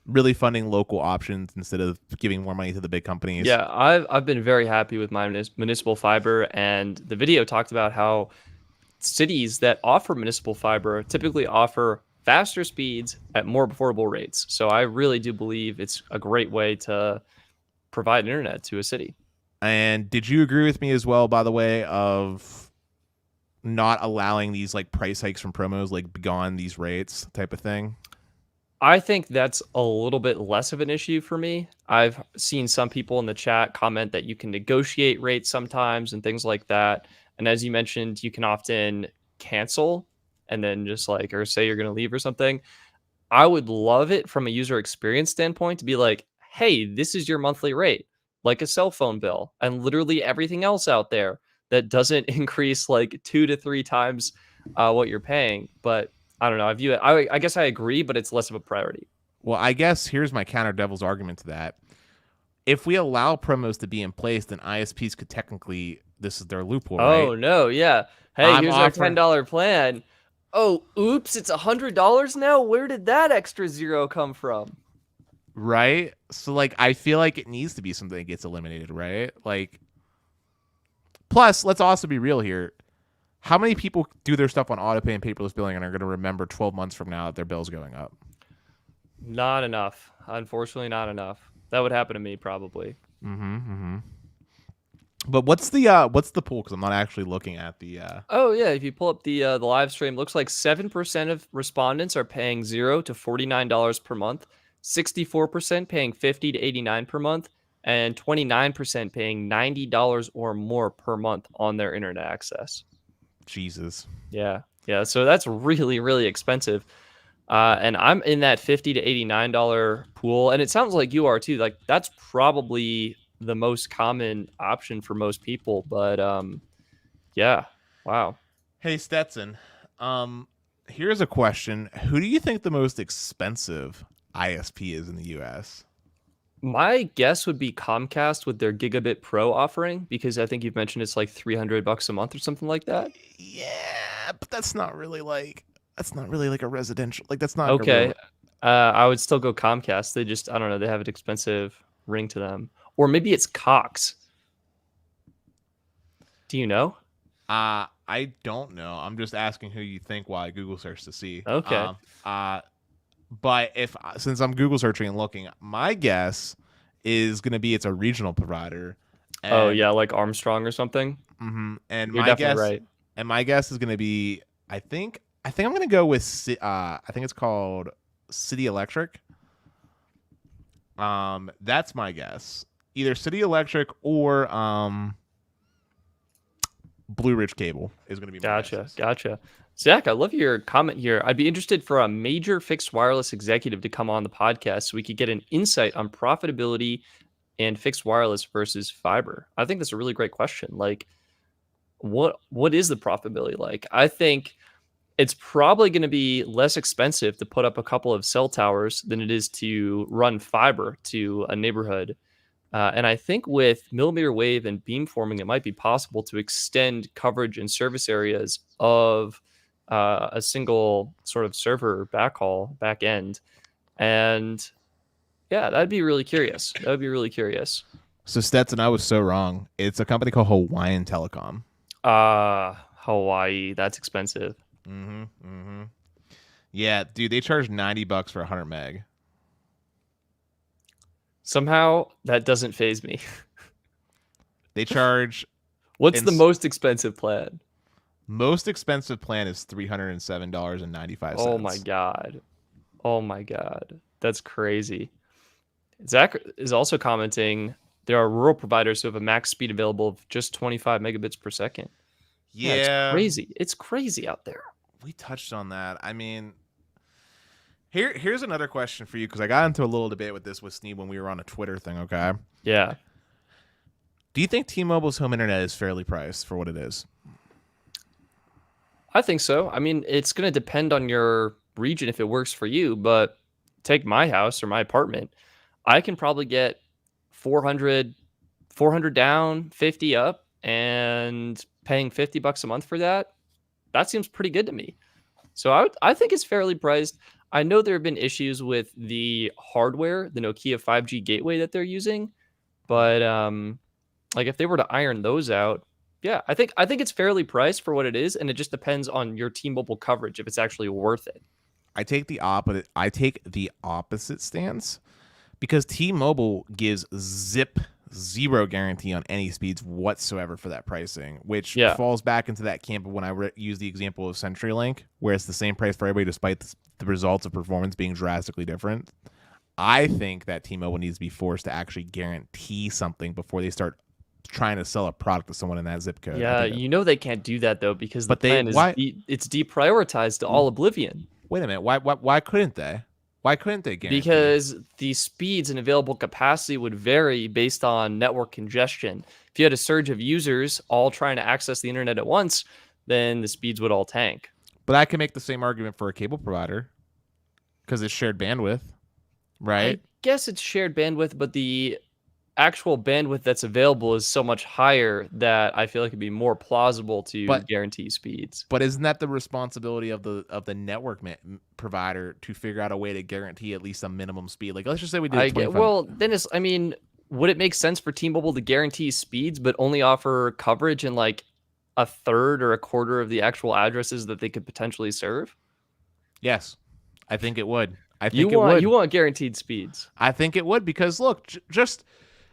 really funding local options instead of giving more money to the big companies. Yeah, I've been very happy with my municipal fiber, and the video talked about how cities that offer municipal fiber typically offer faster speeds at more affordable rates. So I really do believe it's a great way to provide internet to a city. And did you agree with me as well, by the way, of not allowing these like price hikes from promos, like beyond these rates type of thing? I think that's a little bit less of an issue for me. I've seen some people in the chat comment that you can negotiate rates sometimes and things like that. And as you mentioned, you can often cancel and then just like, or say you're going to leave or something. I would love it from a user experience standpoint to be like, hey, this is your monthly rate, like a cell phone bill, and literally everything else out there that doesn't increase like 2 to 3 times what you're paying. But I don't know. I view it. I guess I agree, but it's less of a priority. Well, I guess here's my counter devil's argument to that. If we allow promos to be in place, then ISPs could technically, this is their loophole, right? Oh no, yeah. Hey, I'm here's our offering, $10 plan. Oh, oops, it's $100 now. Where did that extra zero come from? right? So like I feel like it needs to be something that gets eliminated, right? Like plus, let's also be real here. How many people do their stuff on autopay and paperless billing and are going to remember 12 months from now that their bill's going up? Not enough. Unfortunately, not enough. That would happen to me probably. But what's the pool? Because I'm not actually looking at the. Oh yeah, if you pull up the live stream, looks like 7% of respondents are paying $0 to $49 per month, 64% paying $50 to $89 per month, and 29% paying $90 or more per month on their internet access. Jesus. Yeah, yeah. So that's really, really expensive. And I'm in that $50 to $89 pool, and it sounds like you are too. Like that's probably the most common option for most people. But yeah, wow. Hey Stetson, um, here's a question: who do you think the most expensive ISP is in the U.S.? My guess would be Comcast with their Gigabit Pro offering because I think you've mentioned it's like $300 a month or something like that. Yeah, but that's not really like a residential. Like that's not like a Okay. real. I would still go Comcast. They just, I don't know, they have an expensive ring to them. Or maybe it's Cox. Do you know? I don't know. I'm just asking who you think while I Google search to see. Okay. But if since I'm Google searching and looking, my guess is gonna be it's a regional provider, Oh, and yeah, like Armstrong or something. and You're my definitely guess right. and my guess is gonna be I think I'm gonna go with I think it's called City Electric. That's my guess. Either City Electric or Blue Ridge Cable is gonna be my Gotcha. guesses. Gotcha. Zach, I love your comment here. I'd be interested for a major fixed wireless executive to come on the podcast so we could get an insight on profitability and fixed wireless versus fiber. I think that's a really great question. Like, what is the profitability like? I think it's probably going to be less expensive to put up a couple of cell towers than it is to run fiber to a neighborhood. And I think with millimeter wave and beamforming, it might be possible to extend coverage and service areas of a single sort of server backhaul back end. And yeah, that'd be really curious. That would be really curious. So Stetson, I was so wrong. It's a company called Hawaiian Telecom. Hawaii, that's expensive. Mm-hmm. Mm-hmm. Yeah, dude, they charge $90 for 100 meg. Somehow that doesn't phase me. They charge What's the most expensive plan? most expensive plan is $307.95. Oh my god. Oh my god. That's crazy. Zach is also commenting there are rural providers who have a max speed available of just 25 megabits per second. Yeah, it's Yeah, crazy. It's crazy out there. we touched on that. I mean, here's another question for you because I got into a little debate with this with Sneed when we were on a Twitter thing. Okay, Yeah. do you think T-Mobile's home internet is fairly priced for what it is? I think so. I mean, it's going to depend on your region if it works for you, but take my house or my apartment. I can probably get 400 down, 50 up and paying $50 a month for that. That seems pretty good to me. So I think it's fairly priced. I know there have been issues with the hardware, the Nokia 5G gateway that they're using, but like if they were to iron those out, yeah, I think it's fairly priced for what it is, and it just depends on your T-Mobile coverage if it's actually worth it. I take the opposite stance because T-Mobile gives zero guarantee on any speeds whatsoever for that pricing, which Yeah. falls back into that camp of when I use the example of CenturyLink, where it's the same price for everybody despite the results of performance being drastically different. I think that T-Mobile needs to be forced to actually guarantee something before they start trying to sell a product to someone in that zip code. Yeah, you know they can't do that though because the But plan is it's deprioritized to all oblivion. Wait a minute. Why couldn't they? Why couldn't they guarantee? Because the speeds and available capacity would vary based on network congestion. If you had a surge of users all trying to access the internet at once, then the speeds would all tank. But I can make the same argument for a cable provider because it's shared bandwidth, right? I guess it's shared bandwidth, but the actual bandwidth that's available is so much higher that I feel like it'd be more plausible to guarantee speeds. But isn't that the responsibility of the network provider to figure out a way to guarantee at least a minimum speed? Like let's just say we did 25. Well, then I mean, would it make sense for T-Mobile to guarantee speeds but only offer coverage in like a third or a quarter of the actual addresses that they could potentially serve? Yes, I think it would. You want guaranteed speeds. I think it would because look, just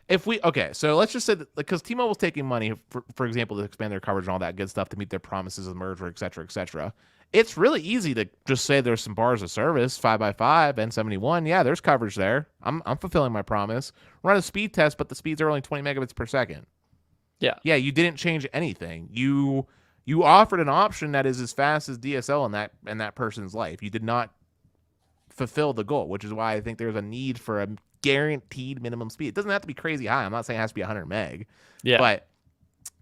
if we so let's just say that because T-Mobile's taking money for example to expand their coverage and all that good stuff to meet their promises of merger, et cetera, et cetera. It's really easy to just say there's some bars of service, 5x5, N71. Yeah, there's coverage there. I'm fulfilling my promise. Run a speed test, but the speeds are only 20 megabits per second. Yeah. Yeah, you didn't change anything. You offered an option that is as fast as DSL in that person's life. You did not fulfill the goal, which is why I think there's a need for a guaranteed minimum speed. It doesn't have to be crazy high. I'm not saying it has to be 100 meg, but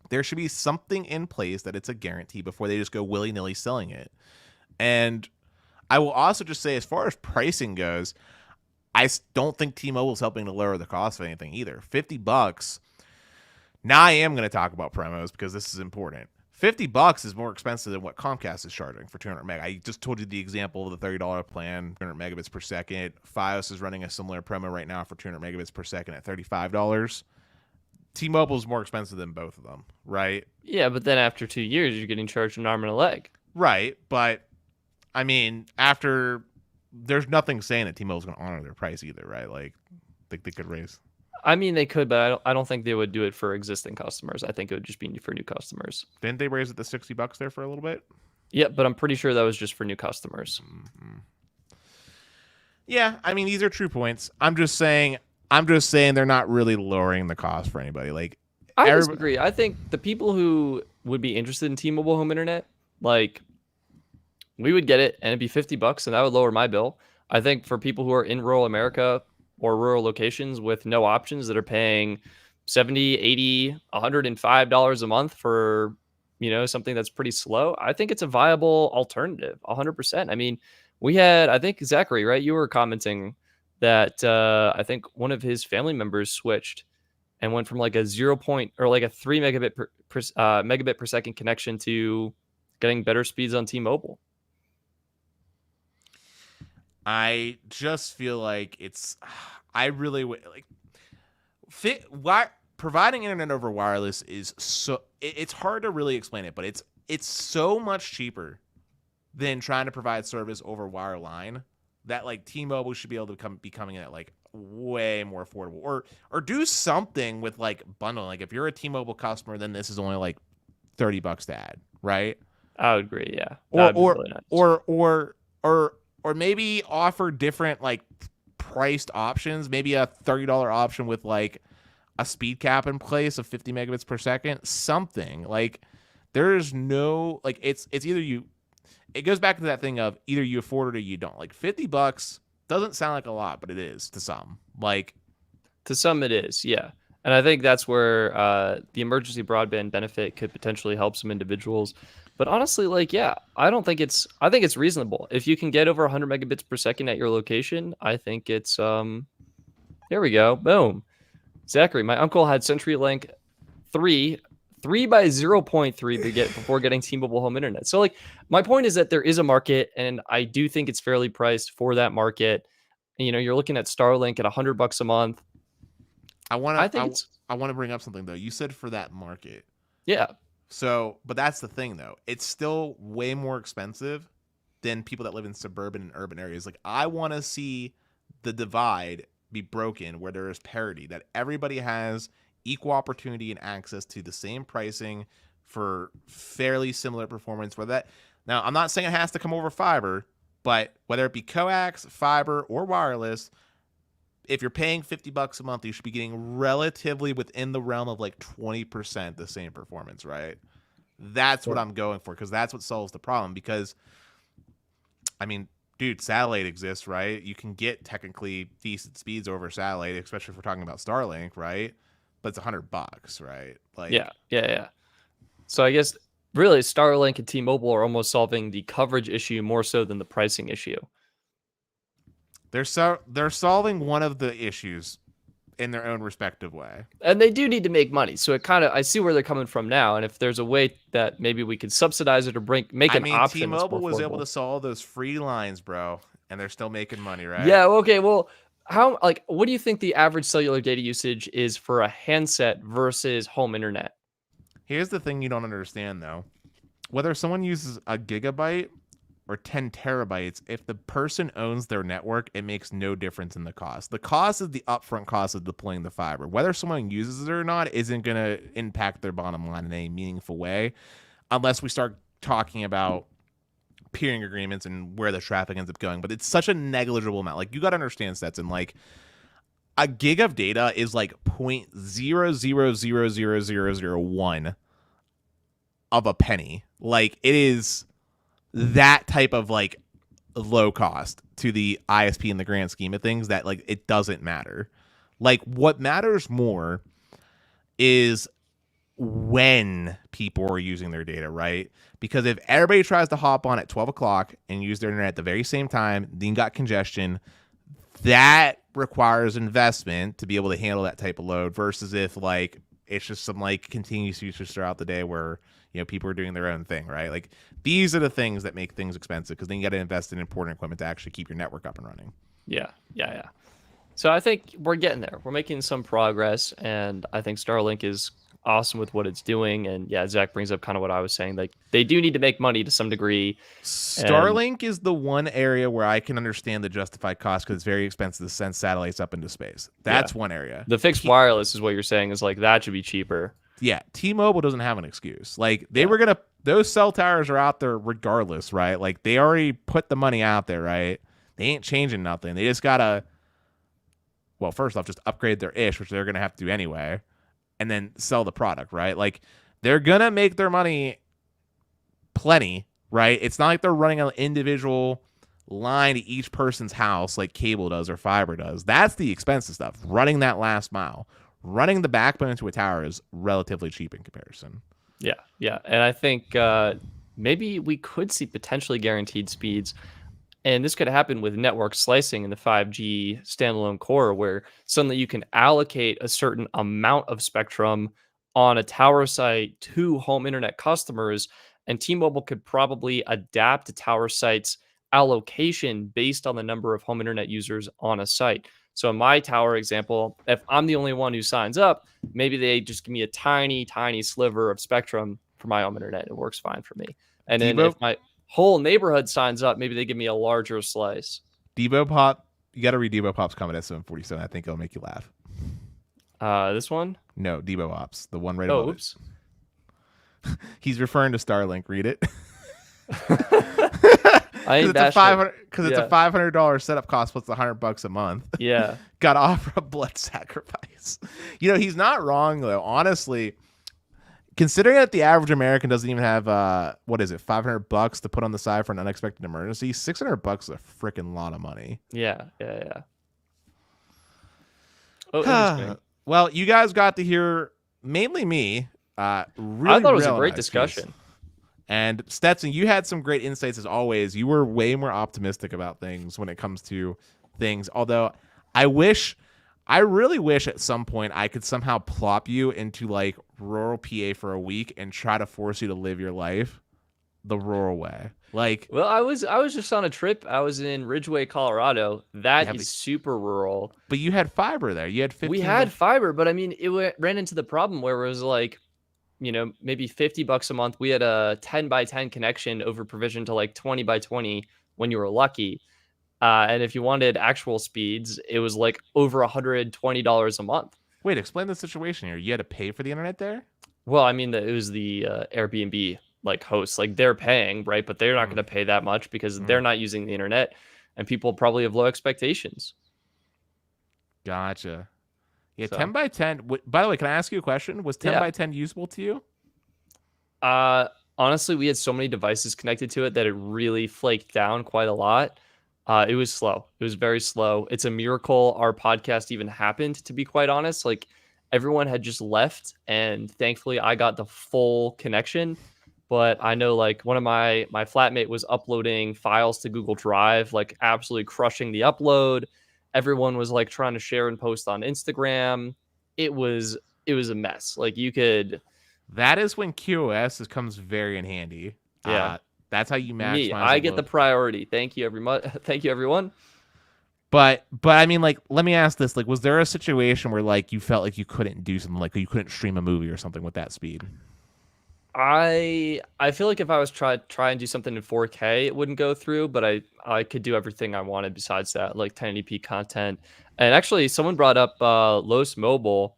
there should be something in place that it's a guarantee before they just go willy-nilly selling it. And I will also just say, as far as pricing goes, I don't think T-Mobile is helping to lower the cost of anything either. $50. Now I am going to talk about promos because this is important. $50 is more expensive than what Comcast is charging for 200 meg. I just told you the example of the $30 plan, 200 megabits per second. Fios is running a similar promo right now for 200 megabits per second at $35. T-Mobile is more expensive than both of them, right? Yeah, but then after 2 years, you're getting charged an arm and a leg. Right, but I mean, there's nothing saying that T-Mobile's going to honor their price either, right? Like, they could raise. I mean, they could, but I don't think they would do it for existing customers. I think it would just be for new customers. Didn't they raise it to $60 there for a little bit? Yeah, but I'm pretty sure that was just for new customers. Mm-hmm. Yeah, I mean, these are true points. I'm just saying they're not really lowering the cost for anybody. Like, I disagree. I think the people who would be interested in T-Mobile home internet, like, we would get it and it'd be $50 and that would lower my bill. I think for people who are in rural America or rural locations with no options that are paying $70, $80, $105 a month for, something that's pretty slow, I think it's a viable alternative, 100%. I mean, I think Zachary, right? You were commenting that I think one of his family members switched and went from like a 3 megabit megabit per second connection to getting better speeds on T-Mobile. I just feel like providing internet over wireless is it's hard to really explain it, but it's so much cheaper than trying to provide service over wireline that like T-Mobile should be able to be coming in at like way more affordable, or do something with like bundling. Like if you're a T-Mobile customer, then this is only like $30 to add, right? I would agree, yeah. Or maybe offer different like priced options, maybe a $30 option with like a speed cap in place of 50 megabits per second, something. Like there's no, like it's either it goes back to that thing of either you afford it or you don't. Like $50 doesn't sound like a lot, but it is to some. Like to some it is, yeah. And I think that's where the emergency broadband benefit could potentially help some individuals. But honestly, like, yeah, I think it's reasonable. If you can get over 100 megabits per second at your location, I think it's, there we go. Boom. Zachary, my uncle had CenturyLink 3 by 0.3 before getting T-Mobile home internet. So like, my point is that there is a market and I do think it's fairly priced for that market. You're looking at Starlink at $100 a month. I want to bring up something though. You said for that market. Yeah. So, but that's the thing though. It's still way more expensive than people that live in suburban and urban areas. Like I want to see the divide be broken where there is parity, that everybody has equal opportunity and access to the same pricing for fairly similar performance. Now, I'm not saying it has to come over fiber, but whether it be coax, fiber, or wireless, if you're paying $50 a month, you should be getting relatively within the realm of like 20% the same performance, right? That's what I'm going for, because that's what solves the problem. Because, I mean, dude, satellite exists, right? You can get technically decent speeds over satellite, especially if we're talking about Starlink, right? But it's $100, right? Like, yeah. So I guess really Starlink and T-Mobile are almost solving the coverage issue more so than the pricing issue. They're solving one of the issues in their own respective way. And they do need to make money. So I see where they're coming from now. And if there's a way that maybe we could subsidize it or make an option. T-Mobile was able to solve those free lines, bro, and they're still making money, right? Yeah, okay. Well, what do you think the average cellular data usage is for a handset versus home internet? Here's the thing you don't understand though. Whether someone uses a gigabyte or 10 terabytes, if the person owns their network, it makes no difference in the cost. The cost is the upfront cost of deploying the fiber. Whether someone uses it or not isn't going to impact their bottom line in any meaningful way, unless we start talking about peering agreements and where the traffic ends up going. But it's such a negligible amount. Like, you got to understand, Stetson, like, a gig of data is like 0.00000001 of a penny. Like, it is that type of like low cost to the ISP in the grand scheme of things that like it doesn't matter. Like what matters more is when people are using their data, right? Because if everybody tries to hop on at 12 o'clock and use their internet at the very same time, then you got congestion. That requires investment to be able to handle that type of load versus if like it's just some like continuous usage throughout the day where people are doing their own thing, right? Like these are the things that make things expensive because then you got to invest in important equipment to actually keep your network up and running. Yeah. So I think we're getting there. We're making some progress, and I think Starlink is awesome with what it's doing. And yeah, Zach brings up kind of what I was saying. Like they do need to make money to some degree. Starlink is the one area where I can understand the justified cost because it's very expensive to send satellites up into space. That's one area. The fixed wireless is what you're saying is like that should be cheaper. Yeah, T-Mobile doesn't have an excuse. Like those cell towers are out there regardless, right? Like they already put the money out there, right? They ain't changing nothing. They just gotta, well, first off, just upgrade their ish, which they're gonna have to do anyway, and then sell the product, right? Like they're gonna make their money plenty, right? It's not like they're running an individual line to each person's house like cable does or fiber does. That's the expensive stuff. Running that last mile. Running the backbone into a tower is relatively cheap in comparison. Yeah. And I think maybe we could see potentially guaranteed speeds. And this could happen with network slicing in the 5G standalone core, where suddenly you can allocate a certain amount of spectrum on a tower site to home internet customers. And T-Mobile could probably adapt a tower site's allocation based on the number of home internet users on a site. So in my tower example, if I'm the only one who signs up, maybe they just give me a tiny, tiny sliver of spectrum for my home internet. It works fine for me. And then if my whole neighborhood signs up, maybe they give me a larger slice. Devo Pop, you got to read Devo Pop's comment at 747. I think it'll make you laugh. This one? No, Devo Ops, the one right above it. Oops. He's referring to Starlink. Read it. It's a $500 setup cost plus $100 a month. Yeah. Got to offer a blood sacrifice. He's not wrong though. Honestly, considering that the average American doesn't even have $500 to put on the side for an unexpected emergency, $600 is a freaking lot of money. Yeah. Oh, interesting. Well, you guys got to hear mainly me. I thought it was a great discussion. And Stetson, you had some great insights as always. You were way more optimistic about things when it comes to things. Although I really wish at some point I could somehow plop you into like rural PA for a week and try to force you to live your life the rural way. Like, well, I was just on a trip. I was in Ridgeway, Colorado. That is super rural. But you had fiber there. You had 15. We had fiber, but I mean, it ran into the problem where it was like, maybe $50 a month. We had a 10 by 10 connection over provision to like 20 by 20 when you were lucky. And if you wanted actual speeds, it was like over $120 a month. Wait, explain the situation here. You had to pay for the internet there? Well, I mean, it was the Airbnb like hosts, like they're paying, right? But they're not going to pay that much because they're not using the internet, and people probably have low expectations. Gotcha. Yeah, so. 10 by 10. By the way, can I ask you a question? Was 10 by 10 usable to you? Honestly, we had so many devices connected to it that it really flaked down quite a lot. It was slow. It was very slow. It's a miracle our podcast even happened, to be quite honest. Like everyone had just left, and thankfully I got the full connection. But I know like one of my flatmate was uploading files to Google Drive, like absolutely crushing the upload. Everyone was like trying to share and post on Instagram. It was a mess. Like you could. That is when QoS comes very in handy. Yeah, that's how you maximize. I get the priority. Thank you, Thank you, everyone. But I mean, like, let me ask this: like, was there a situation where like you felt like you couldn't do something, like you couldn't stream a movie or something with that speed? I feel like if I was try and do something in 4K, it wouldn't go through, but I could do everything I wanted besides that, like 1080p content. And actually, someone brought up Los Mobile.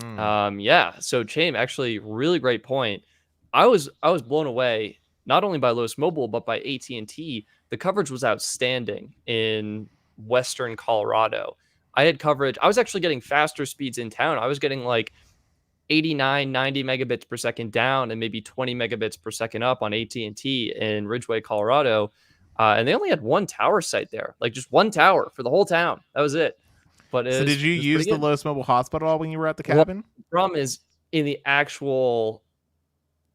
Yeah. So Chaim, actually, really great point. I was blown away not only by Los Mobile but by AT&T. The coverage was outstanding in Western Colorado. I had coverage. I was actually getting faster speeds in town. I was getting like 89, 90 megabits per second down and maybe 20 megabits per second up on AT&T in Ridgeway, Colorado. And they only had one tower site there, like just one tower for the whole town. That was it. But So did you it was use pretty the good. lowest mobile hotspot at all when you were at the Well, cabin? the problem is in the actual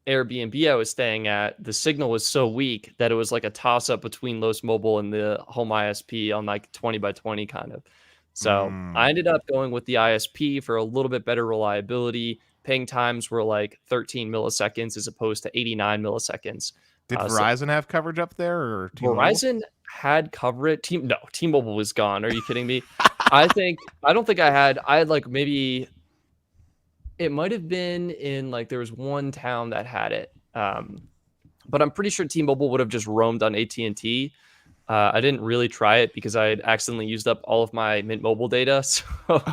Airbnb I was staying at, the signal was so weak that it was like a toss up between lowest mobile and the home ISP on like 20 by 20 kind of. So I ended up going with the ISP for a little bit better reliability. Ping times were like 13 milliseconds as opposed to 89 milliseconds. Did So Verizon have coverage up there or T-Mobile? Verizon had coverage. No, T-Mobile was gone. Are you kidding me? I don't think I had like maybe it might have been in like there was one town that had it. But I'm pretty sure T-Mobile would have just roamed on AT&T. I didn't really try it because I had accidentally used up all of my Mint Mobile data. So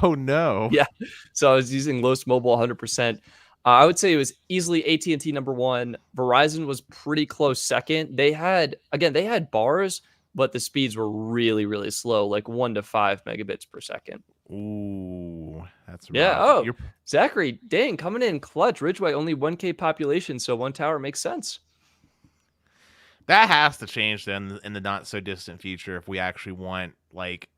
Oh no. yeah, so I was using Lowest Mobile 100%. I would say it was easily AT&T number one. Verizon was pretty close second. They had bars, but the speeds were really, really slow, like 1 to 5 megabits per second. Ooh, that's Yeah. rough. Oh, Zachary, dang, coming in clutch. Ridgeway, only 1K population, so one tower makes sense. That has to change then in the not so distant future if we actually want like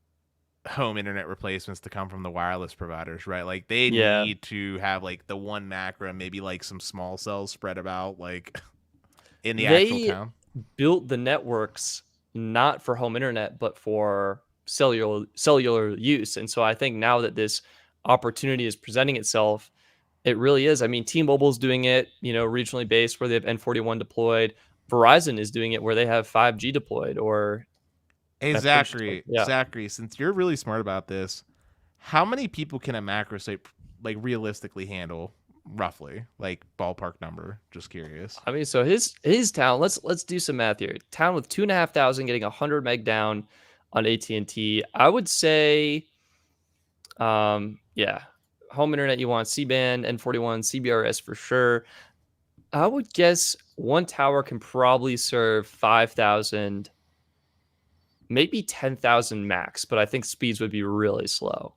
home internet replacements to come from the wireless providers, right? Like they need to have like the one macro, maybe like some small cells spread about like in the actual town. Built the networks not for home internet, but for cellular use. And so I think now that this opportunity is presenting itself, it really is. I mean, T-Mobile's doing it, regionally based where they have N41 deployed. Verizon is doing it where they have 5G deployed or Hey Zachary, Zachary, since you're really smart about this, how many people can a macro site like realistically handle? Roughly, like ballpark number. Just curious. I mean, so his town. Let's do some math here. Town with 2,500 getting 100 meg down on AT&T. I would say, yeah, home internet you want C-band, N41, CBRS for sure. I would guess one tower can probably serve 5,000, maybe 10,000 max, but I think speeds would be really slow.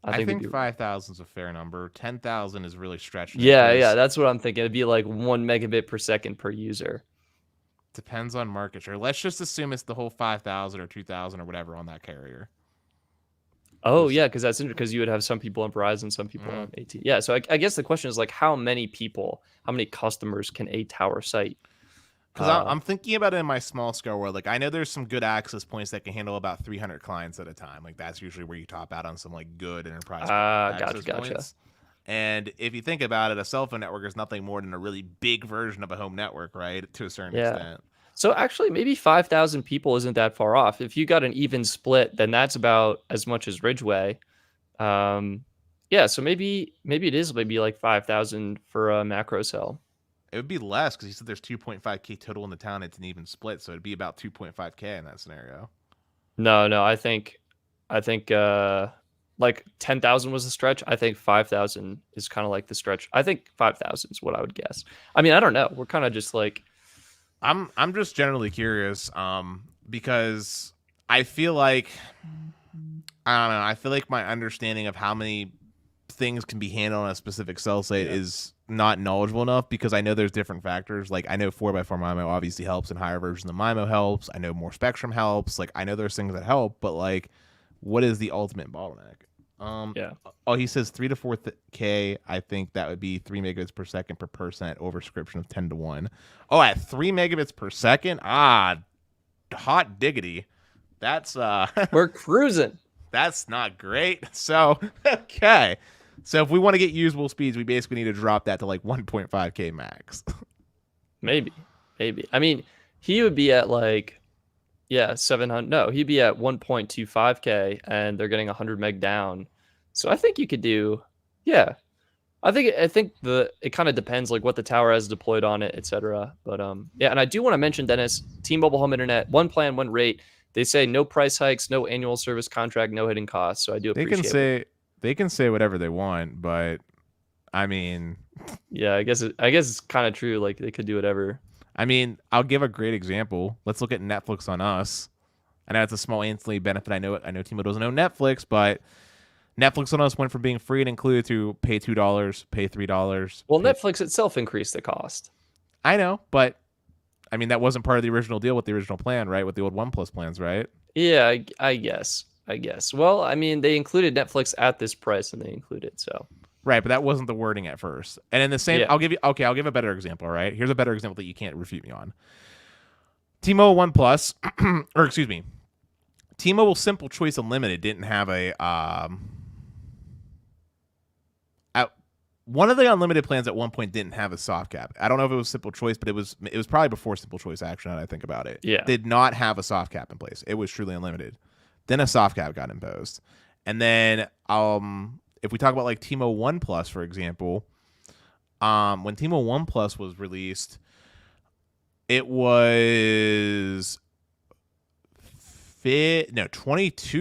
I think 5,000 is a fair number. 10,000 is really stretching. Yeah, that's what I'm thinking. It'd be like 1 megabit per second per user. Depends on market share. Let's just assume it's the whole 5,000 or 2,000 or whatever on that carrier. Oh, yeah, because that's interesting because you would have some people on Verizon, some people on AT. Yeah, so I guess the question is like how many customers can a tower site? Because I'm thinking about it in my small scale world. Like I know there's some good access points that can handle about 300 clients at a time. Like that's usually where you top out on some like good enterprise access points. And if you think about it, a cell phone network is nothing more than a really big version of a home network, right? To a certain extent. So actually, maybe 5,000 people isn't that far off. If you got an even split, then that's about as much as Ridgeway. Yeah, so maybe it is maybe like 5,000 for a macro cell. It would be less because you said there's 2.5K total in the town. It's an even split, so it'd be about 2.5K in that scenario. No, I think like 10,000 was the stretch. I think 5,000 is kind of like the stretch. I think 5,000 is what I would guess. I mean, I don't know. We're kind of just like I'm just generally curious because I feel like I don't know. I feel like my understanding of how many things can be handled on a specific cell site is not knowledgeable enough because I know there's different factors. Like I know 4x4 MIMO obviously helps and higher version of MIMO helps. I know more spectrum helps. Like I know there's things that help, but like what is the ultimate bottleneck? Oh, he says 3 to 4K. I think that would be 3 megabits per second per percent overscription of 10 to 1. Oh, at 3 megabits per second? Hot diggity. That's we're cruising. That's not great. So, okay. So if we want to get usable speeds, we basically need to drop that to like 1.5K max. Maybe. I mean, he would be at like, 700. No, he'd be at 1.25K and they're getting 100 meg down. So I think you could do, I think it kind of depends like what the tower has deployed on it, etc. But and I do want to mention, Dennis, T-Mobile home internet, one plan, one rate. They say no price hikes, no annual service contract, no hidden costs. So I do appreciate they can say whatever they want, but I mean, yeah, I guess it's kind of true. Like they could do whatever. I mean, I'll give a great example. Let's look at Netflix on us. I know it's a small ancillary benefit. I know T-Mobile doesn't own Netflix, but Netflix on us went from being free and included to pay $2, pay $3. Well, Netflix itself increased the cost. I know, but I mean, that wasn't part of the original deal with the original plan, right? With the old OnePlus plans, right? Yeah, I guess. I guess. Well, I mean, they included Netflix at this price, and they include it. So Right, but that wasn't the wording at first. And in the same, yeah, I'll give a better example, right? Here's a better example that you can't refute me on. T-Mobile One Plus, or excuse me, T-Mobile Simple Choice Unlimited didn't have a one of the unlimited plans at one point didn't have a soft cap. I don't know if it was Simple Choice, but it was probably before Simple Choice. Actually, now that I think about it, yeah. did not have a soft cap in place. It was truly unlimited. Then a soft cap got imposed, and then if we talk about like T-Mobile One Plus, for example, when T-Mobile One Plus was released, it was 22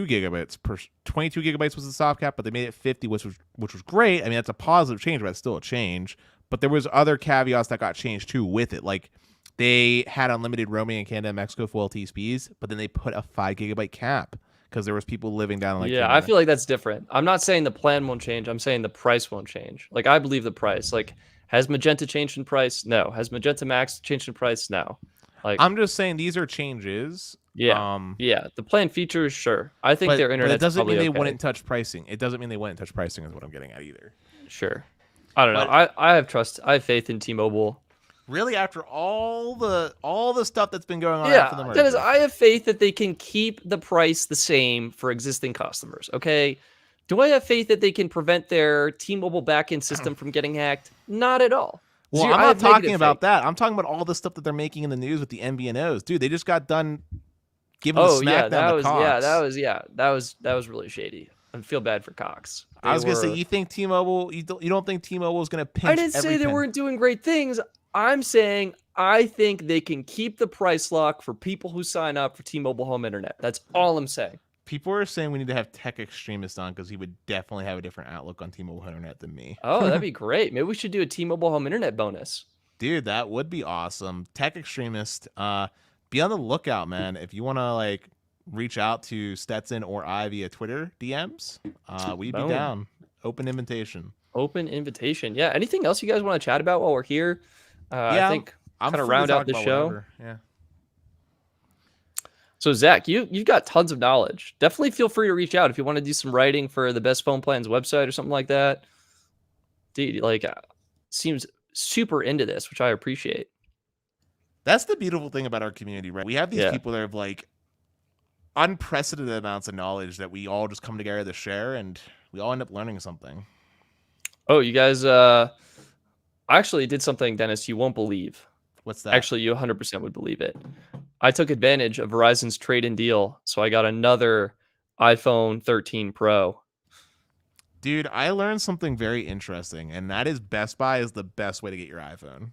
gigabytes per 22 gigabytes was the soft cap, but they made it 50, which was great. I mean, that's a positive change, but it's still a change. But there was other caveats that got changed too with it. Like they had unlimited roaming in Canada and Mexico for LTSPs, but then they put a 5 gigabyte cap because there was people living down in like Yeah, Canada. I feel like that's different. I'm not saying the plan won't change. I'm saying the price won't change. Like I believe the price. Like has Magenta changed in price? No. Has Magenta Max changed in price? No. Like I'm just saying these are changes. yeah, yeah. The plan features, sure. I think their internet. But it doesn't mean they okay. wouldn't touch pricing. It doesn't mean they wouldn't touch pricing, is what I'm getting at either. Sure. I don't know. I have trust. I have faith in T-Mobile. Really, after all the stuff that's been going on Yeah, after the merger. Dennis, I have faith that they can keep the price the same for existing customers. Okay. Do I have faith that they can prevent their T-Mobile backend system from getting hacked? Not at all. Well, I'm not talking about that. I'm talking about all the stuff that they're making in the news with the MVNOs. Dude, they just got done giving the smackdown to Cox. That was really shady. I feel bad for Cox. I was gonna say, you think T-Mobile? You don't think T-Mobile is gonna pinch? I didn't say they weren't doing great things. I'm saying I think they can keep the price lock for people who sign up for T-Mobile Home Internet. That's all I'm saying. People are saying we need to have Tech Extremist on because he would definitely have a different outlook on T-Mobile Home Internet than me. Oh, that'd be great. Maybe we should do a T-Mobile Home Internet bonus. Dude, that would be awesome. Tech Extremist, be on the lookout, man. If you want to like reach out to Stetson or I via Twitter DMs, we'd be down. Open invitation. Open invitation. Yeah. Anything else you guys want to chat about while we're here? I think I'm kind of round out the show. Whatever. Yeah. So Zach, you've got tons of knowledge. Definitely feel free to reach out if you want to do some writing for the Best Phone Plans website or something like that. Dude, like seems super into this, which I appreciate. That's the beautiful thing about our community, right? We have these people that have like unprecedented amounts of knowledge that we all just come together to share, and we all end up learning something. Oh, you guys, I actually did something, Dennis, you won't believe. What's that? Actually, you 100% would believe it. I took advantage of Verizon's trade-in deal, so I got another iPhone 13 Pro. Dude, I learned something very interesting, and that is Best Buy is the best way to get your iPhone.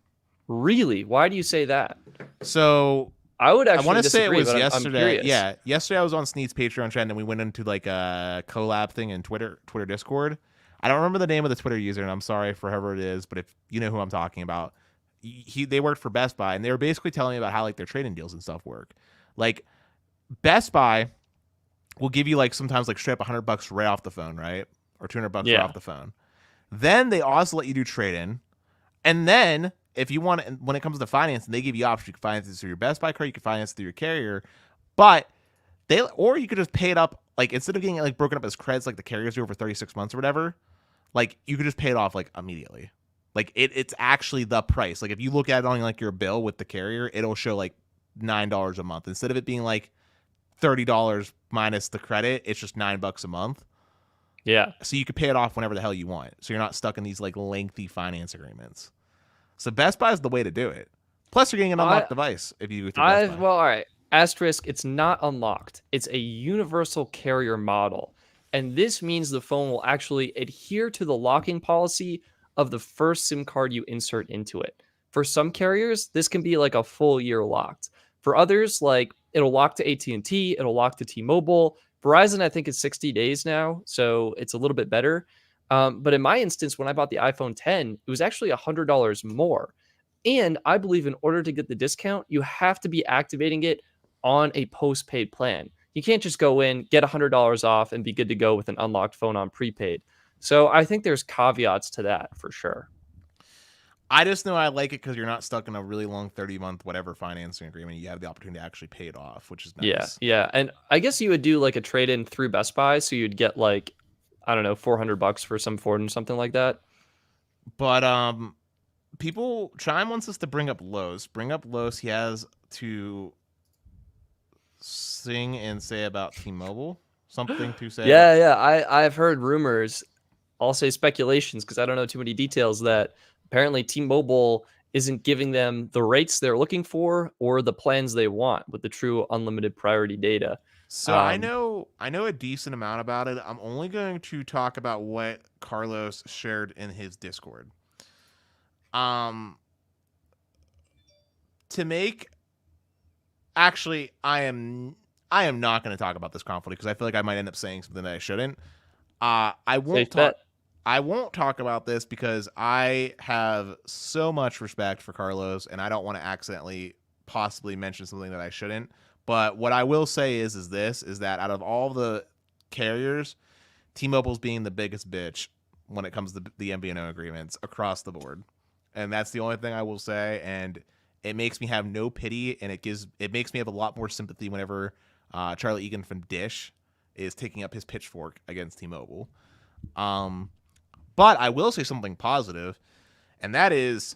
Really? Why do you say that? So I would actually. I want to say it was yesterday. Yeah, yesterday I was on Sneed's Patreon chat, and we went into like a collab thing in Twitter Discord. I don't remember the name of the Twitter user, and I'm sorry for whoever it is, but if you know who I'm talking about, they worked for Best Buy, and they were basically telling me about how like their trade-in deals and stuff work. Like Best Buy will give you like sometimes like straight up $100 right off the phone, right? Or $200 right off the phone. Then they also let you do trade-in, and then if you want, when it comes to financing, they give you options. You can finance this through your Best Buy card, you can finance it through your carrier, or you could just pay it up. Like instead of getting it like broken up as credits, like the carriers do over 36 months or whatever, like you could just pay it off like immediately. Like it's actually the price. Like if you look at it on like your bill with the carrier, it'll show like $9 a month instead of it being like $30 minus the credit. It's just $9 a month. Yeah. So you could pay it off whenever the hell you want. So you're not stuck in these like lengthy finance agreements. So Best Buy is the way to do it. Plus, you're getting an unlocked device if you go through Best Buy. Well, all right. Asterisk, it's not unlocked. It's a universal carrier model. And this means the phone will actually adhere to the locking policy of the first SIM card you insert into it. For some carriers, this can be like a full year locked. For others, like it'll lock to AT&T, it'll lock to T-Mobile. Verizon, I think, is 60 days now, so it's a little bit better. But in my instance, when I bought the iPhone 10, it was actually $100 more. And I believe in order to get the discount, you have to be activating it on a postpaid plan. You can't just go in, get $100 off, and be good to go with an unlocked phone on prepaid. So I think there's caveats to that for sure. I just know I like it because you're not stuck in a really long 30-month whatever financing agreement. You have the opportunity to actually pay it off, which is nice. Yeah. And I guess you would do like a trade in through Best Buy, so you'd get like, I don't know, $400 for some Ford and something like that. But people, Chime wants us to bring up Los. Bring up Los. He has to sing and say about T-Mobile. Something to say. Yeah. I've heard rumors. I'll say speculations because I don't know too many details, that apparently T-Mobile isn't giving them the rates they're looking for or the plans they want with the true unlimited priority data. So I know a decent amount about it. I'm only going to talk about what Carlos shared in his Discord. To make actually I am not going to talk about this conflict because I feel like I might end up saying something that I shouldn't. I won't talk. I won't talk about this because I have so much respect for Carlos and I don't want to accidentally possibly mention something that I shouldn't. But what I will say is that out of all the carriers, T-Mobile's being the biggest bitch when it comes to the MVNO agreements across the board. And that's the only thing I will say. And it makes me have no pity, and it makes me have a lot more sympathy whenever Charlie Egan from Dish is taking up his pitchfork against T-Mobile. But I will say something positive, and that is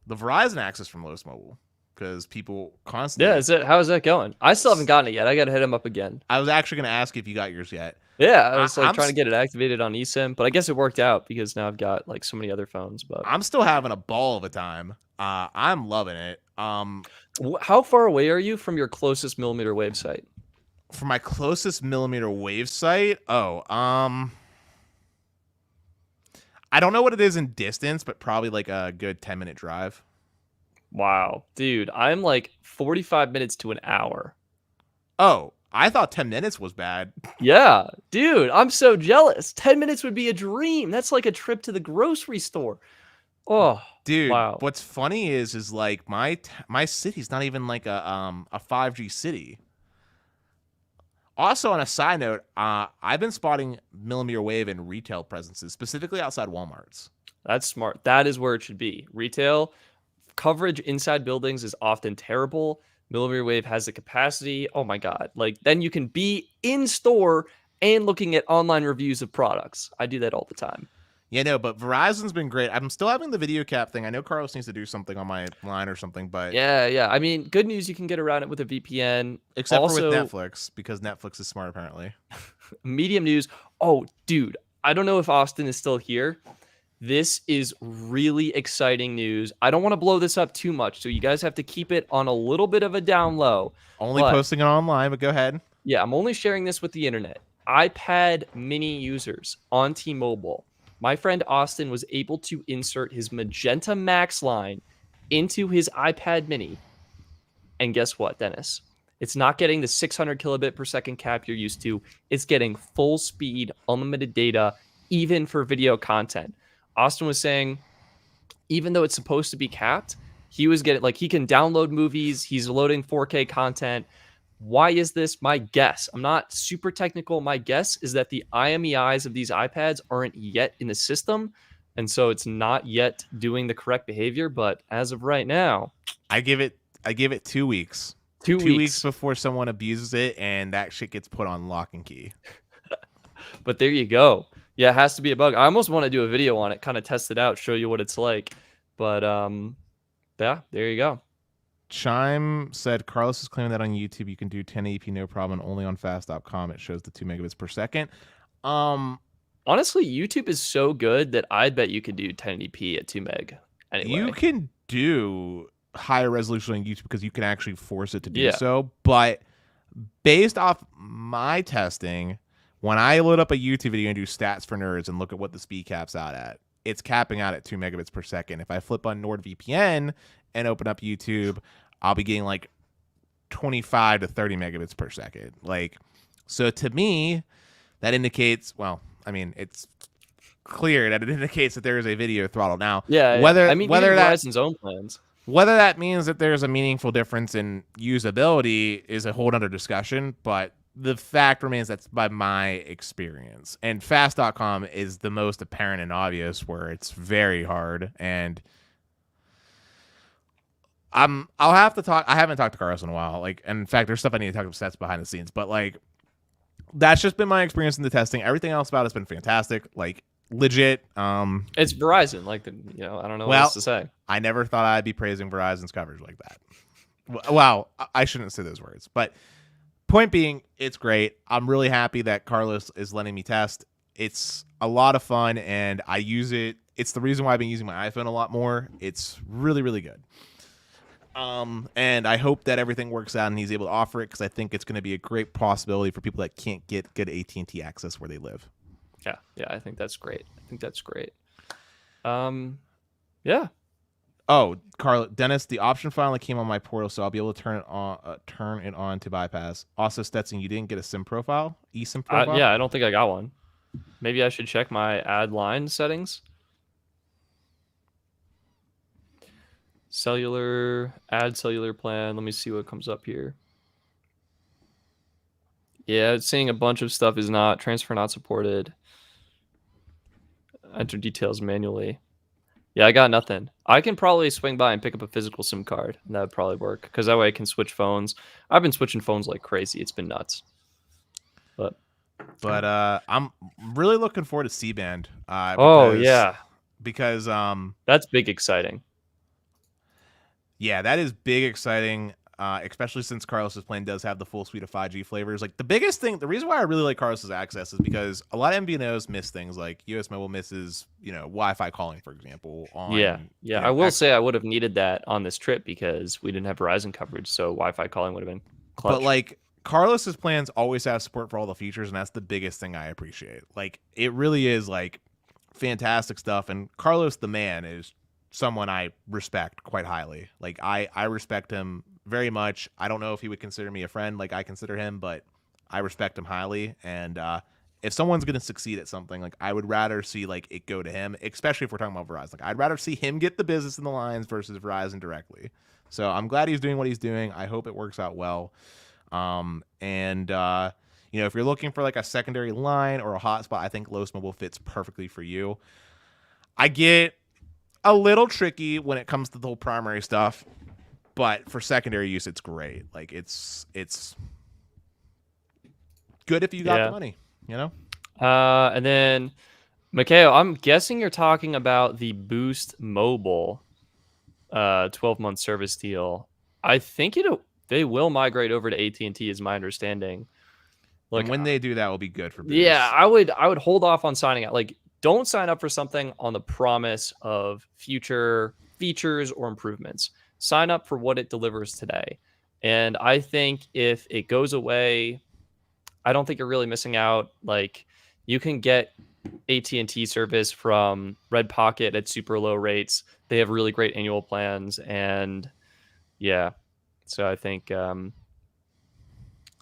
the Verizon access from Los Mobile, because people constantly. Yeah, how is that going? I still haven't gotten it yet. I got to hit him up again. I was actually going to ask if you got yours yet. Yeah, I was trying to get it activated on eSIM, but I guess it worked out because now I've got like so many other phones. But I'm still having a ball of a time. I'm loving it. How far away are you from your closest millimeter wave site? For my closest millimeter wave site? I don't know what it is in distance, but probably like a good 10-minute drive. Wow, dude, I'm like 45 minutes to an hour. Oh, I thought 10 minutes was bad. Yeah, dude, I'm so jealous. 10 minutes would be a dream. That's like a trip to the grocery store. Oh, dude, wow. What's funny is like my city's not even like a 5G city. Also, on a side note, I've been spotting millimeter wave in retail presences, specifically outside Walmarts. That's smart. That is where it should be. Retail coverage inside buildings is often terrible. Millimeter wave has the capacity. Oh my God. Like, then you can be in store and looking at online reviews of products. I do that all the time. Yeah, no, but Verizon's been great. I'm still having the video cap thing. I know Carlos needs to do something on my line or something, but yeah. I mean, good news, you can get around it with a VPN. Except for with Netflix, because Netflix is smart, apparently. Medium news. Oh, dude, I don't know if Austin is still here. This is really exciting news. I don't want to blow this up too much, so you guys have to keep it on a little bit of a down low. Only posting it online, but go ahead. Yeah, I'm only sharing this with the internet. iPad mini users on T-Mobile. My friend Austin was able to insert his Magenta Max line into his iPad mini. And guess what, Dennis? It's not getting the 600 kilobit per second cap you're used to. It's getting full speed, unlimited data, even for video content. Austin was saying, even though it's supposed to be capped, he was getting, like, he can download movies. He's loading 4K content. Why is this? My guess, I'm not super technical. My guess is that the IMEIs of these iPads aren't yet in the system. And so it's not yet doing the correct behavior. But as of right now, I give it 2 weeks. 2 weeks before someone abuses it, and that shit gets put on lock and key. But there you go. Yeah, it has to be a bug. I almost want to do a video on it, kind of test it out, show you what it's like. But yeah, there you go. Chime said Carlos is claiming that on YouTube you can do 1080p no problem, and only on fast.com it shows the 2 megabits per second. Honestly, YouTube is so good that I bet you could do 1080p at 2 meg. Anyway, you can do higher resolution on YouTube because you can actually force it to do so. But based off my testing, when I load up a YouTube video and do stats for nerds and look at what the speed cap's out at, it's capping out at 2 megabits per second. If I flip on NordVPN and open up YouTube, I'll be getting like 25 to 30 megabits per second. Like, so to me, that indicates, well, I mean, it's clear that it indicates that there is a video throttle. Now, whether Verizon's own plans. Whether that means that there's a meaningful difference in usability is a whole other discussion, but the fact remains that's by my experience. And fast.com is the most apparent and obvious, where it's very hard. And I'll have to talk. I haven't talked to Carlos in a while. Like, and in fact, there's stuff I need to talk to Stats behind the scenes. But like, that's just been my experience in the testing. Everything else about it's been fantastic. Like, legit. It's Verizon. Like, I don't know what Well, else to say. I never thought I'd be praising Verizon's coverage like that. Wow, I shouldn't say those words. But point being, it's great. I'm really happy that Carlos is letting me test. It's a lot of fun, and I use it. It's the reason why I've been using my iPhone a lot more. It's really, really good. And I hope that everything works out and he's able to offer it, because I think it's going to be a great possibility for people that can't get good AT&T access where they live. Yeah, I think that's great. Yeah. Oh, Dennis, the option finally came on my portal, so I'll be able to turn it on to bypass. Also, Stetson, you didn't get a SIM profile, eSIM profile? Yeah, I don't think I got one. Maybe I should check my add line settings. Add cellular plan. Let me see what comes up here. Yeah, it's saying a bunch of stuff is not transfer not supported. Enter details manually. Yeah, I got nothing. I can probably swing by and pick up a physical SIM card, and that would probably work, because that way I can switch phones. I've been switching phones like crazy. It's been nuts. But I'm really looking forward to C-band. Because that's big exciting. Yeah, that is big exciting. Especially since Carlos's plan does have the full suite of 5G flavors. Like, the biggest thing, the reason why I really like Carlos's access is because a lot of MVNOs miss things, like US Mobile misses, Wi-Fi calling, for example. I will say I would have needed that on this trip because we didn't have Verizon coverage, so Wi-Fi calling would have been clutch. But like, Carlos's plans always have support for all the features, and that's the biggest thing I appreciate. Like, it really is like fantastic stuff, and Carlos the man is someone I respect quite highly. Like, I respect him very much. I don't know if he would consider me a friend like I consider him, but I respect him highly. And if someone's going to succeed at something, like, I would rather see like it go to him, especially if we're talking about Verizon. Like, I'd rather see him get the business in the lines versus Verizon directly. So I'm glad he's doing what he's doing. I hope it works out well. If you're looking for like a secondary line or a hotspot, I think Los Mobile fits perfectly for you. I get a little tricky when it comes to the whole primary stuff, but for secondary use, it's great. Like, it's good if you got the money, And then, Mikhail, I'm guessing you're talking about the Boost Mobile 12-month service deal. I think they will migrate over to AT&T, is my understanding. Like, and when they do, that will be good for Boost. Yeah, I would hold off on signing out. Like, don't sign up for something on the promise of future features or improvements. Sign up for what it delivers today. And I think if it goes away, I don't think you're really missing out. Like, you can get AT&T service from Red Pocket at super low rates. They have really great annual plans. And yeah, so I think I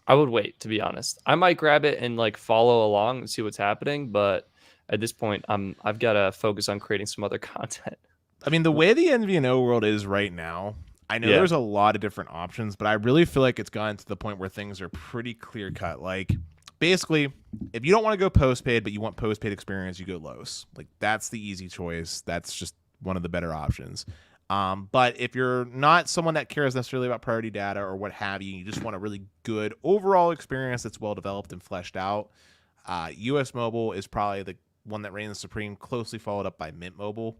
would wait, to be honest. I might grab it and like follow along and see what's happening. But at this point, I've got to focus on creating some other content. I mean, the way the MVNO world is right now, I know there's a lot of different options, but I really feel like it's gotten to the point where things are pretty clear cut. Like, basically, if you don't want to go postpaid, but you want postpaid experience, you go Los. Like, that's the easy choice. That's just one of the better options. But if you're not someone that cares necessarily about priority data or what have you, you just want a really good overall experience that's well developed and fleshed out, US Mobile is probably the one that reigns supreme, closely followed up by Mint Mobile.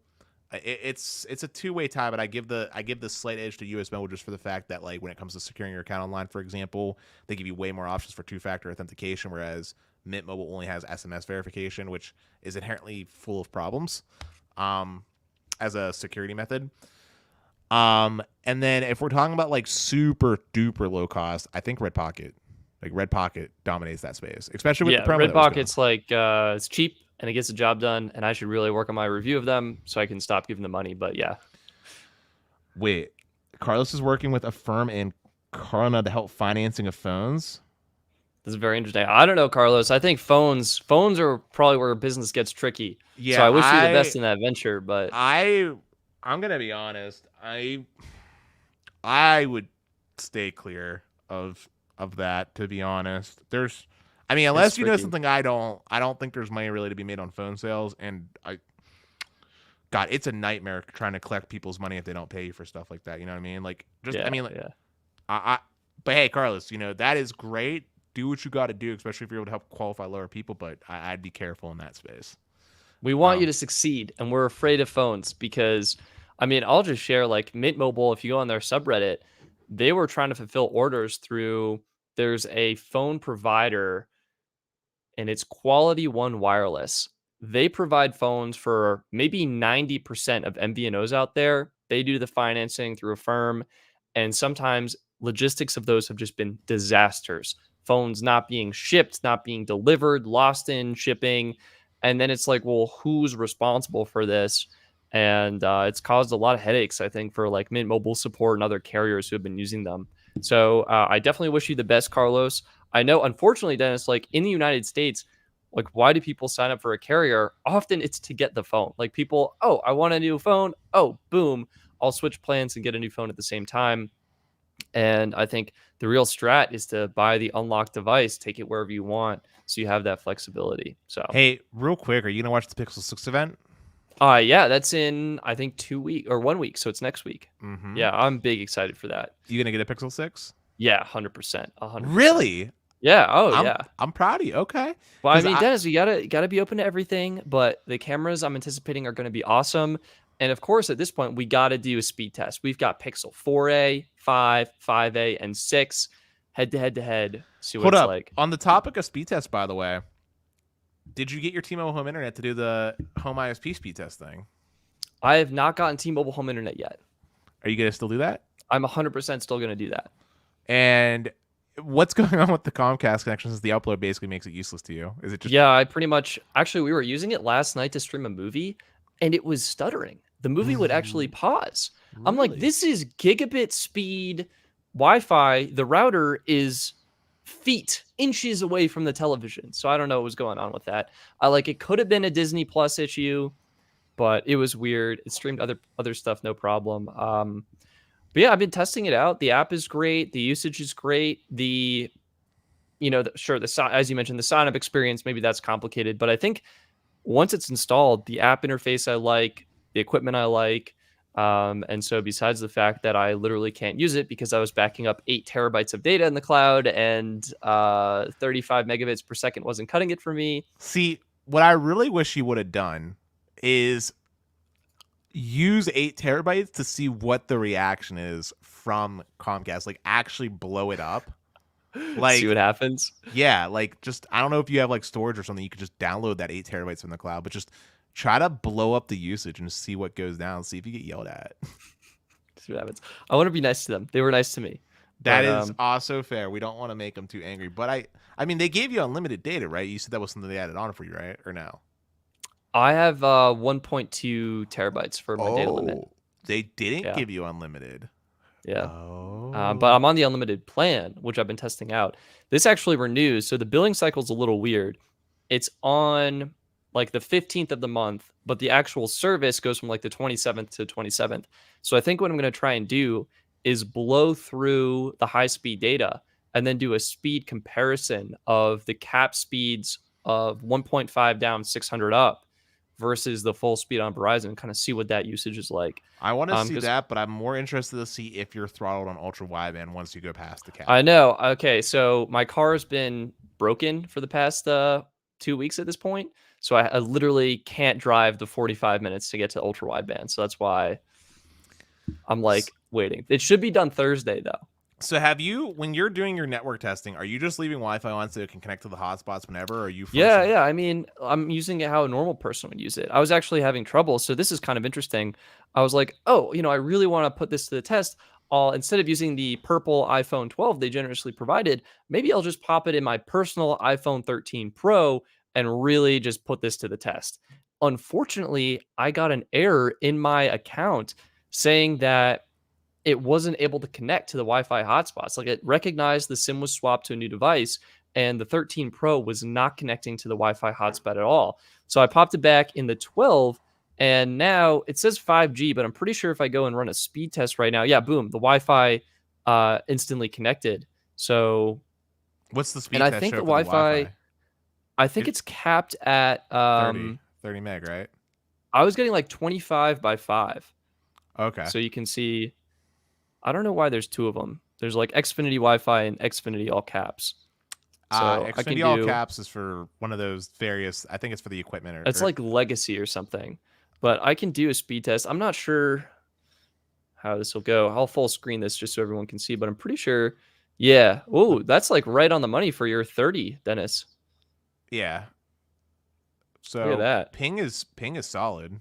It's a two-way tie, but I give the slight edge to US Mobile just for the fact that, like, when it comes to securing your account online, for example, they give you way more options for two-factor authentication, whereas Mint Mobile only has SMS verification, which is inherently full of problems as a security method. And then if we're talking about like super duper low cost, I think Red Pocket dominates that space, especially with the promo. Red Pocket's like it's cheap and it gets the job done, and I should really work on my review of them so I can stop giving them money. But yeah. Wait, Carlos is working with a firm in Corona to help financing of phones. This is very interesting. I don't know, Carlos. I think phones are probably where business gets tricky. Yeah, so I wish you the best in that venture, but I'm gonna be honest. I would stay clear of that, to be honest. Unless you know something I don't think there's money really to be made on phone sales, and God, it's a nightmare trying to collect people's money if they don't pay you for stuff like that. You know what I mean? Like, just I Yeah, mean, like, yeah. but hey, Carlos, that is great. Do what you got to do, especially if you're able to help qualify lower people. But I'd be careful in that space. We want you to succeed, and we're afraid of phones because, I mean, I'll just share like Mint Mobile. If you go on their subreddit, they were trying to fulfill orders through. There's a phone provider, and it's Quality One Wireless. They provide phones for maybe 90% of MVNOs out there. They do the financing through a firm, and sometimes logistics of those have just been disasters. Phones not being shipped, not being delivered, lost in shipping. And then it's like, well, who's responsible for this? And it's caused a lot of headaches, I think, for like Mint Mobile support and other carriers who have been using them. So I definitely wish you the best, Carlos. I know, unfortunately, Dennis, like in the United States, like why do people sign up for a carrier? Often it's to get the phone. Like people, oh, I want a new phone. Oh, boom, I'll switch plans and get a new phone at the same time. And I think the real strat is to buy the unlocked device, take it wherever you want, so you have that flexibility. So, Hey, real quick, are you gonna watch the Pixel 6 event? yeah, that's in I think 2 weeks or 1 week, so it's next week. Mm-hmm. Yeah, I'm big excited for that. You gonna get a Pixel 6? Yeah, 100%, 100%. Really? Yeah. Oh, I'm yeah. I'm proud of you. Okay. Well, I Because mean, Dennis, you gotta be open to everything, but the cameras I'm anticipating are going to be awesome. And of course, at this point, we got to do a speed test. We've got Pixel 4a, 5, 5a, and 6 head to head to head. See what hold it's up. like. On the topic of speed test, by the way, did you get your T-Mobile home internet to do the home ISP speed test thing? I have not gotten T-Mobile home internet yet. Are you gonna still do that? I'm 100% still going to do that. And what's going on with the Comcast connection since the upload basically makes it useless to you? Is it just Yeah, I pretty much actually we were using it last night to stream a movie and it was stuttering. The movie would actually pause. I'm like, Really? this is gigabit speed Wi-Fi. The router is feet, inches away from the television. So I don't know what was going on with that. I like it could have been a Disney Plus issue, but it was weird. It streamed other stuff, no problem. But yeah, I've been testing it out. The app is great. The usage is great. Sure, as you mentioned, the sign up experience, maybe that's complicated, but I think once it's installed, the app interface I like, the equipment I like. And so besides the fact that I literally can't use it because I was backing up 8 terabytes of data in the cloud and 35 megabits per second wasn't cutting it for me. See, what I really wish you would have done is use 8 terabytes to see what the reaction is from Comcast. Like actually blow it up. Like See what happens. yeah, like just I don't know if you have like storage or something. You could just download that 8 terabytes from the cloud, but just try to blow up the usage and see what goes down. See if you get yelled at. See what happens. I want to be nice to them. They were nice to me. That is also fair. We don't want to make them too angry, but I mean, they gave you unlimited data, right? You said that was something they added on for you, right? Or no? I have 1.2 terabytes for my data limit. They didn't give you unlimited. Yeah. Oh. But I'm on the unlimited plan, which I've been testing out. This actually renews, so the billing cycle is a little weird. It's on like the 15th of the month, but the actual service goes from like the 27th to 27th. So I think what I'm going to try and do is blow through the high-speed data and then do a speed comparison of the cap speeds of 1.5 down, 600 up versus the full speed on Verizon, kind of see what that usage is like. I want to see that, but I'm more interested to see if you're throttled on ultra wideband once you go past the cap. I know. Okay, so my car has been broken for the past 2 weeks at this point, so I literally can't drive the 45 minutes to get to ultra wideband. So that's why I'm like waiting. It should be done Thursday though. So have you, when you're doing your network testing, are you just leaving Wi-Fi on so it can connect to the hotspots whenever? Or are you? Yeah. I mean, I'm using it how a normal person would use it. I was actually having trouble, so this is kind of interesting. I was like, oh, I really want to put this to the test. Instead of using the purple iPhone 12 they generously provided, maybe I'll just pop it in my personal iPhone 13 Pro and really just put this to the test. Unfortunately, I got an error in my account saying that it wasn't able to connect to the Wi-Fi hotspots. Like it recognized the SIM was swapped to a new device and the 13 Pro was not connecting to the Wi-Fi hotspot at all. So I popped it back in the 12 and now it says 5G, but I'm pretty sure if I go and run a speed test right now, yeah, boom, the Wi-Fi instantly connected. So what's the speed and I test think show the for Wi-Fi, I think it's capped at 30 meg, right? I was getting like 25 by 5. Okay. So you can see, I don't know why there's two of them. There's like Xfinity Wi-Fi and Xfinity all caps. So I can Xfinity all do, caps is for one of those various. I think it's for the equipment it's or like legacy or something. But I can do a speed test. I'm not sure how this will go. I'll full screen this just so everyone can see, but I'm pretty sure. Yeah. Oh, that's like right on the money for your 30, Dennis. yeah. Look at So that. ping is solid.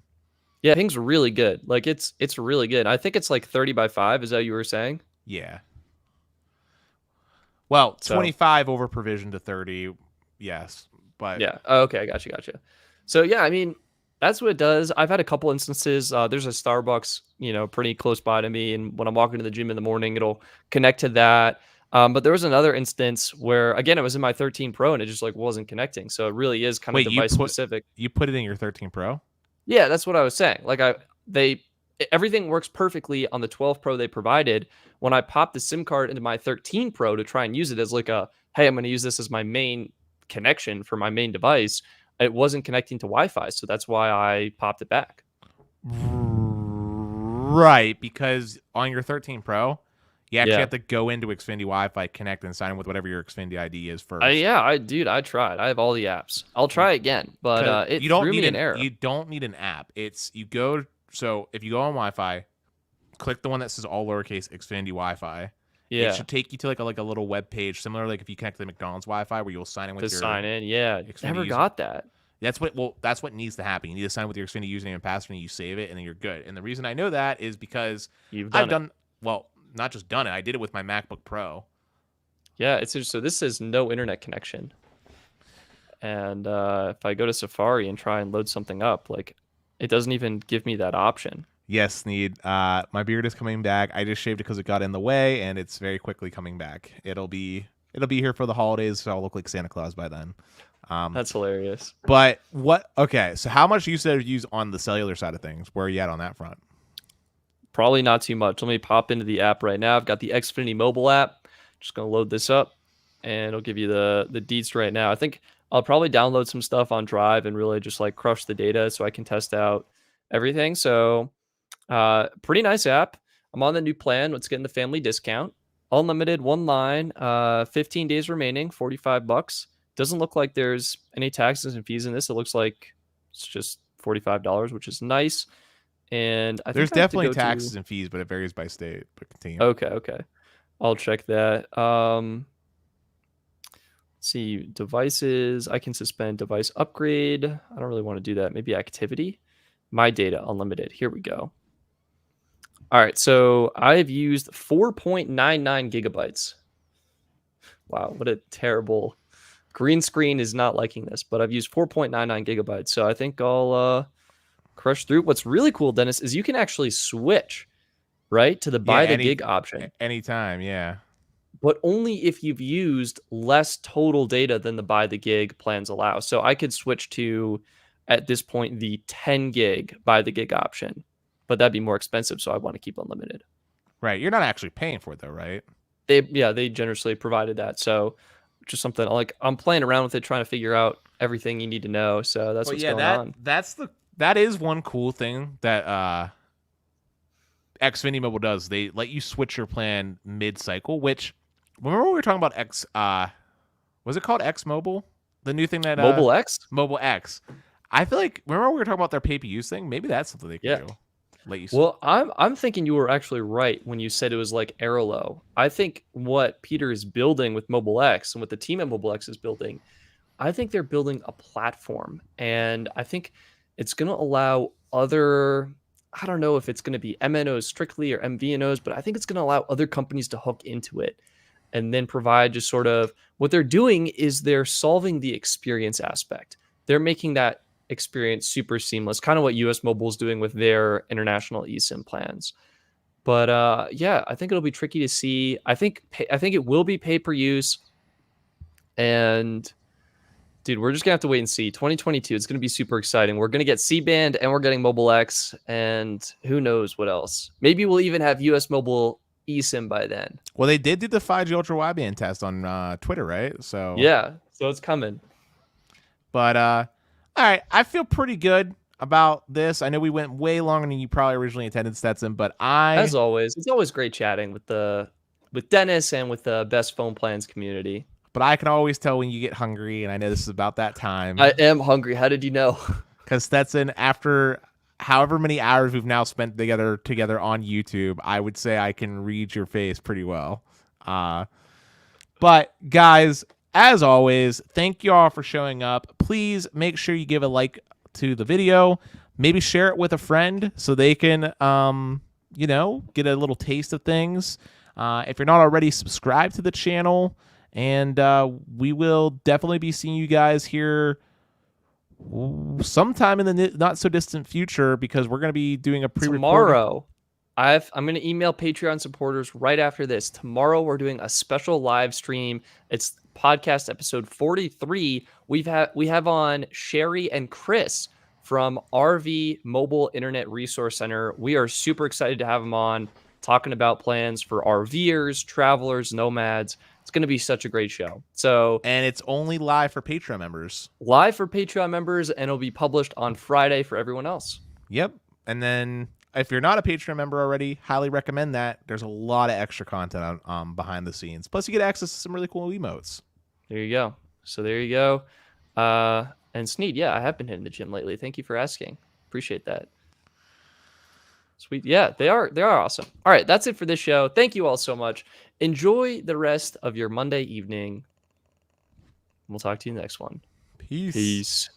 Yeah, ping's really good. Like it's really good. I think it's like 30 by 5. Is that what you were saying? Yeah. Well, So 25 over provision to 30. Yes, but yeah. Oh, okay, gotcha. So yeah, I mean, that's what it does. I've had a couple instances. There's a Starbucks, pretty close by to me, and when I'm walking to the gym in the morning, it'll connect to that. But there was another instance where, again, it was in my 13 Pro, and it just like wasn't connecting. So it really is kind of wait, device specific. you put it in your 13 Pro? Yeah, that's what I was saying. Like everything works perfectly on the 12 Pro they provided. When I popped the SIM card into my 13 Pro to try and use it as like hey, I'm going to use this as my main connection for my main device, it wasn't connecting to Wi-Fi, so that's why I popped it back. Right, because on your 13 Pro, you actually have to go into Xfinity Wi-Fi, connect, and sign in with whatever your Xfinity ID is first. I tried. I have all the apps. I'll try again, but it threw me an error. You don't need an app. So if you go on Wi-Fi, click the one that says all lowercase Xfinity Wi-Fi. Yeah. It should take you to like a little web page, similar like if you connect to the McDonald's Wi-Fi, where you'll sign in with your sign in. Yeah, Xfinity never user. got that. That's what needs to happen. You need to sign with your Xfinity username and password, and you save it, and then you're good. And the reason I know that is because I've done well, not just done it. I did it with my MacBook Pro. Yeah, so this says no internet connection. And if I go to Safari and try and load something up, like it doesn't even give me that option. Yes, Sneed. My beard is coming back. I just shaved it because it got in the way, and it's very quickly coming back. It'll be here for the holidays, so I'll look like Santa Claus by then. That's hilarious. But okay, so how much you said use on the cellular side of things? Where are you at on that front? Probably not too much. Let me pop into the app right now. I've got the Xfinity mobile app. Just going to load this up, and it'll give you the deets right now. I think I'll probably download some stuff on Drive and really just like crush the data so I can test out everything. So pretty nice app. I'm on the new plan. Let's get in the family discount. Unlimited, one line, 15 days remaining, $45. Doesn't look like there's any taxes and fees in this. It looks like it's just $45, which is nice. And I there's think definitely taxes and fees, but it varies by state. But continue. Okay. I'll check that. Let's see, devices. I can suspend device upgrade. I don't really want to do that. Maybe activity. My data unlimited. Here we go. All right, so I've used 4.99 gigabytes. Wow, what a terrible green screen is not liking this, but I've used 4.99 gigabytes. So I think I'll crush through. What's really cool, Dennis, is you can actually switch, right, to the buy the gig option. Anytime, yeah. But only if you've used less total data than the buy the gig plans allow. So I could switch to, at this point, the 10 gig buy the gig option. But that'd be more expensive, so I want to keep unlimited. Right. You're not actually paying for it, though, right? They generously provided that. So just something like I'm playing around with it, trying to figure out everything you need to know. So that's what's going on. That is one cool thing that Xfinity Mobile does. They let you switch your plan mid-cycle, which, remember when we were talking about was it called X Mobile? The new thing that Mobile X? Mobile X. I feel like, remember we were talking about their pay-per-use thing? Maybe that's something they can do. Well, I'm thinking you were actually right when you said it was like Airlo. I think what Peter is building with Mobile X and what the team at Mobile X is building, I think they're building a platform, and I think it's going to allow other, I don't know if it's going to be MNOs strictly or MVNOs, but I think it's going to allow other companies to hook into it and then provide just sort of what they're doing is they're solving the experience aspect. They're making that experience super seamless, kind of what US Mobile is doing with their international eSIM plans. But I think it'll be tricky to see. I think it will be pay per use, and dude, we're just gonna have to wait and see. 2022, it's gonna be super exciting. We're gonna get C-band and we're getting Mobile X, and who knows what else. Maybe we'll even have US Mobile eSIM by then. Well, they did do the 5G ultra wideband test on Twitter, right? So yeah, so it's coming. But all right, I feel pretty good. about this. I know we went way longer than you probably originally intended, Stetson, but As always, it's always great chatting with Dennis and with the Best Phone Plans community. I can always tell when you get hungry, and I know this is about that time. I am hungry. How did you know? Because Stetson, after however many hours we've now spent together on YouTube, I would say I can read your face pretty well. But guys, as always, thank you all for showing up. Please make sure you give a like to the video. Maybe share it with a friend so they can, get a little taste of things. If you're not already, subscribe to the channel. And we will definitely be seeing you guys here sometime in the not so distant future, because we're going to be doing a pre-recorded tomorrow. I'm going to email Patreon supporters right after this. Tomorrow we're doing a special live stream. It's podcast episode 43. We have on Sherry and Chris from RV Mobile Internet Resource Center. We are super excited to have them on, talking about plans for RVers, travelers, nomads. It's going to be such a great show. And it's only live for Patreon members. Live for Patreon members, and it'll be published on Friday for everyone else. Yep. And then if you're not a Patreon member already, highly recommend that. There's a lot of extra content on behind the scenes. Plus, you get access to some really cool emotes. There you go. So there you go. And Sneed, yeah, I have been hitting the gym lately. Thank you for asking. Appreciate that. Sweet. Yeah, they are awesome. All right, that's it for this show. Thank you all so much. Enjoy the rest of your Monday evening. We'll talk to you next one. Peace. Peace.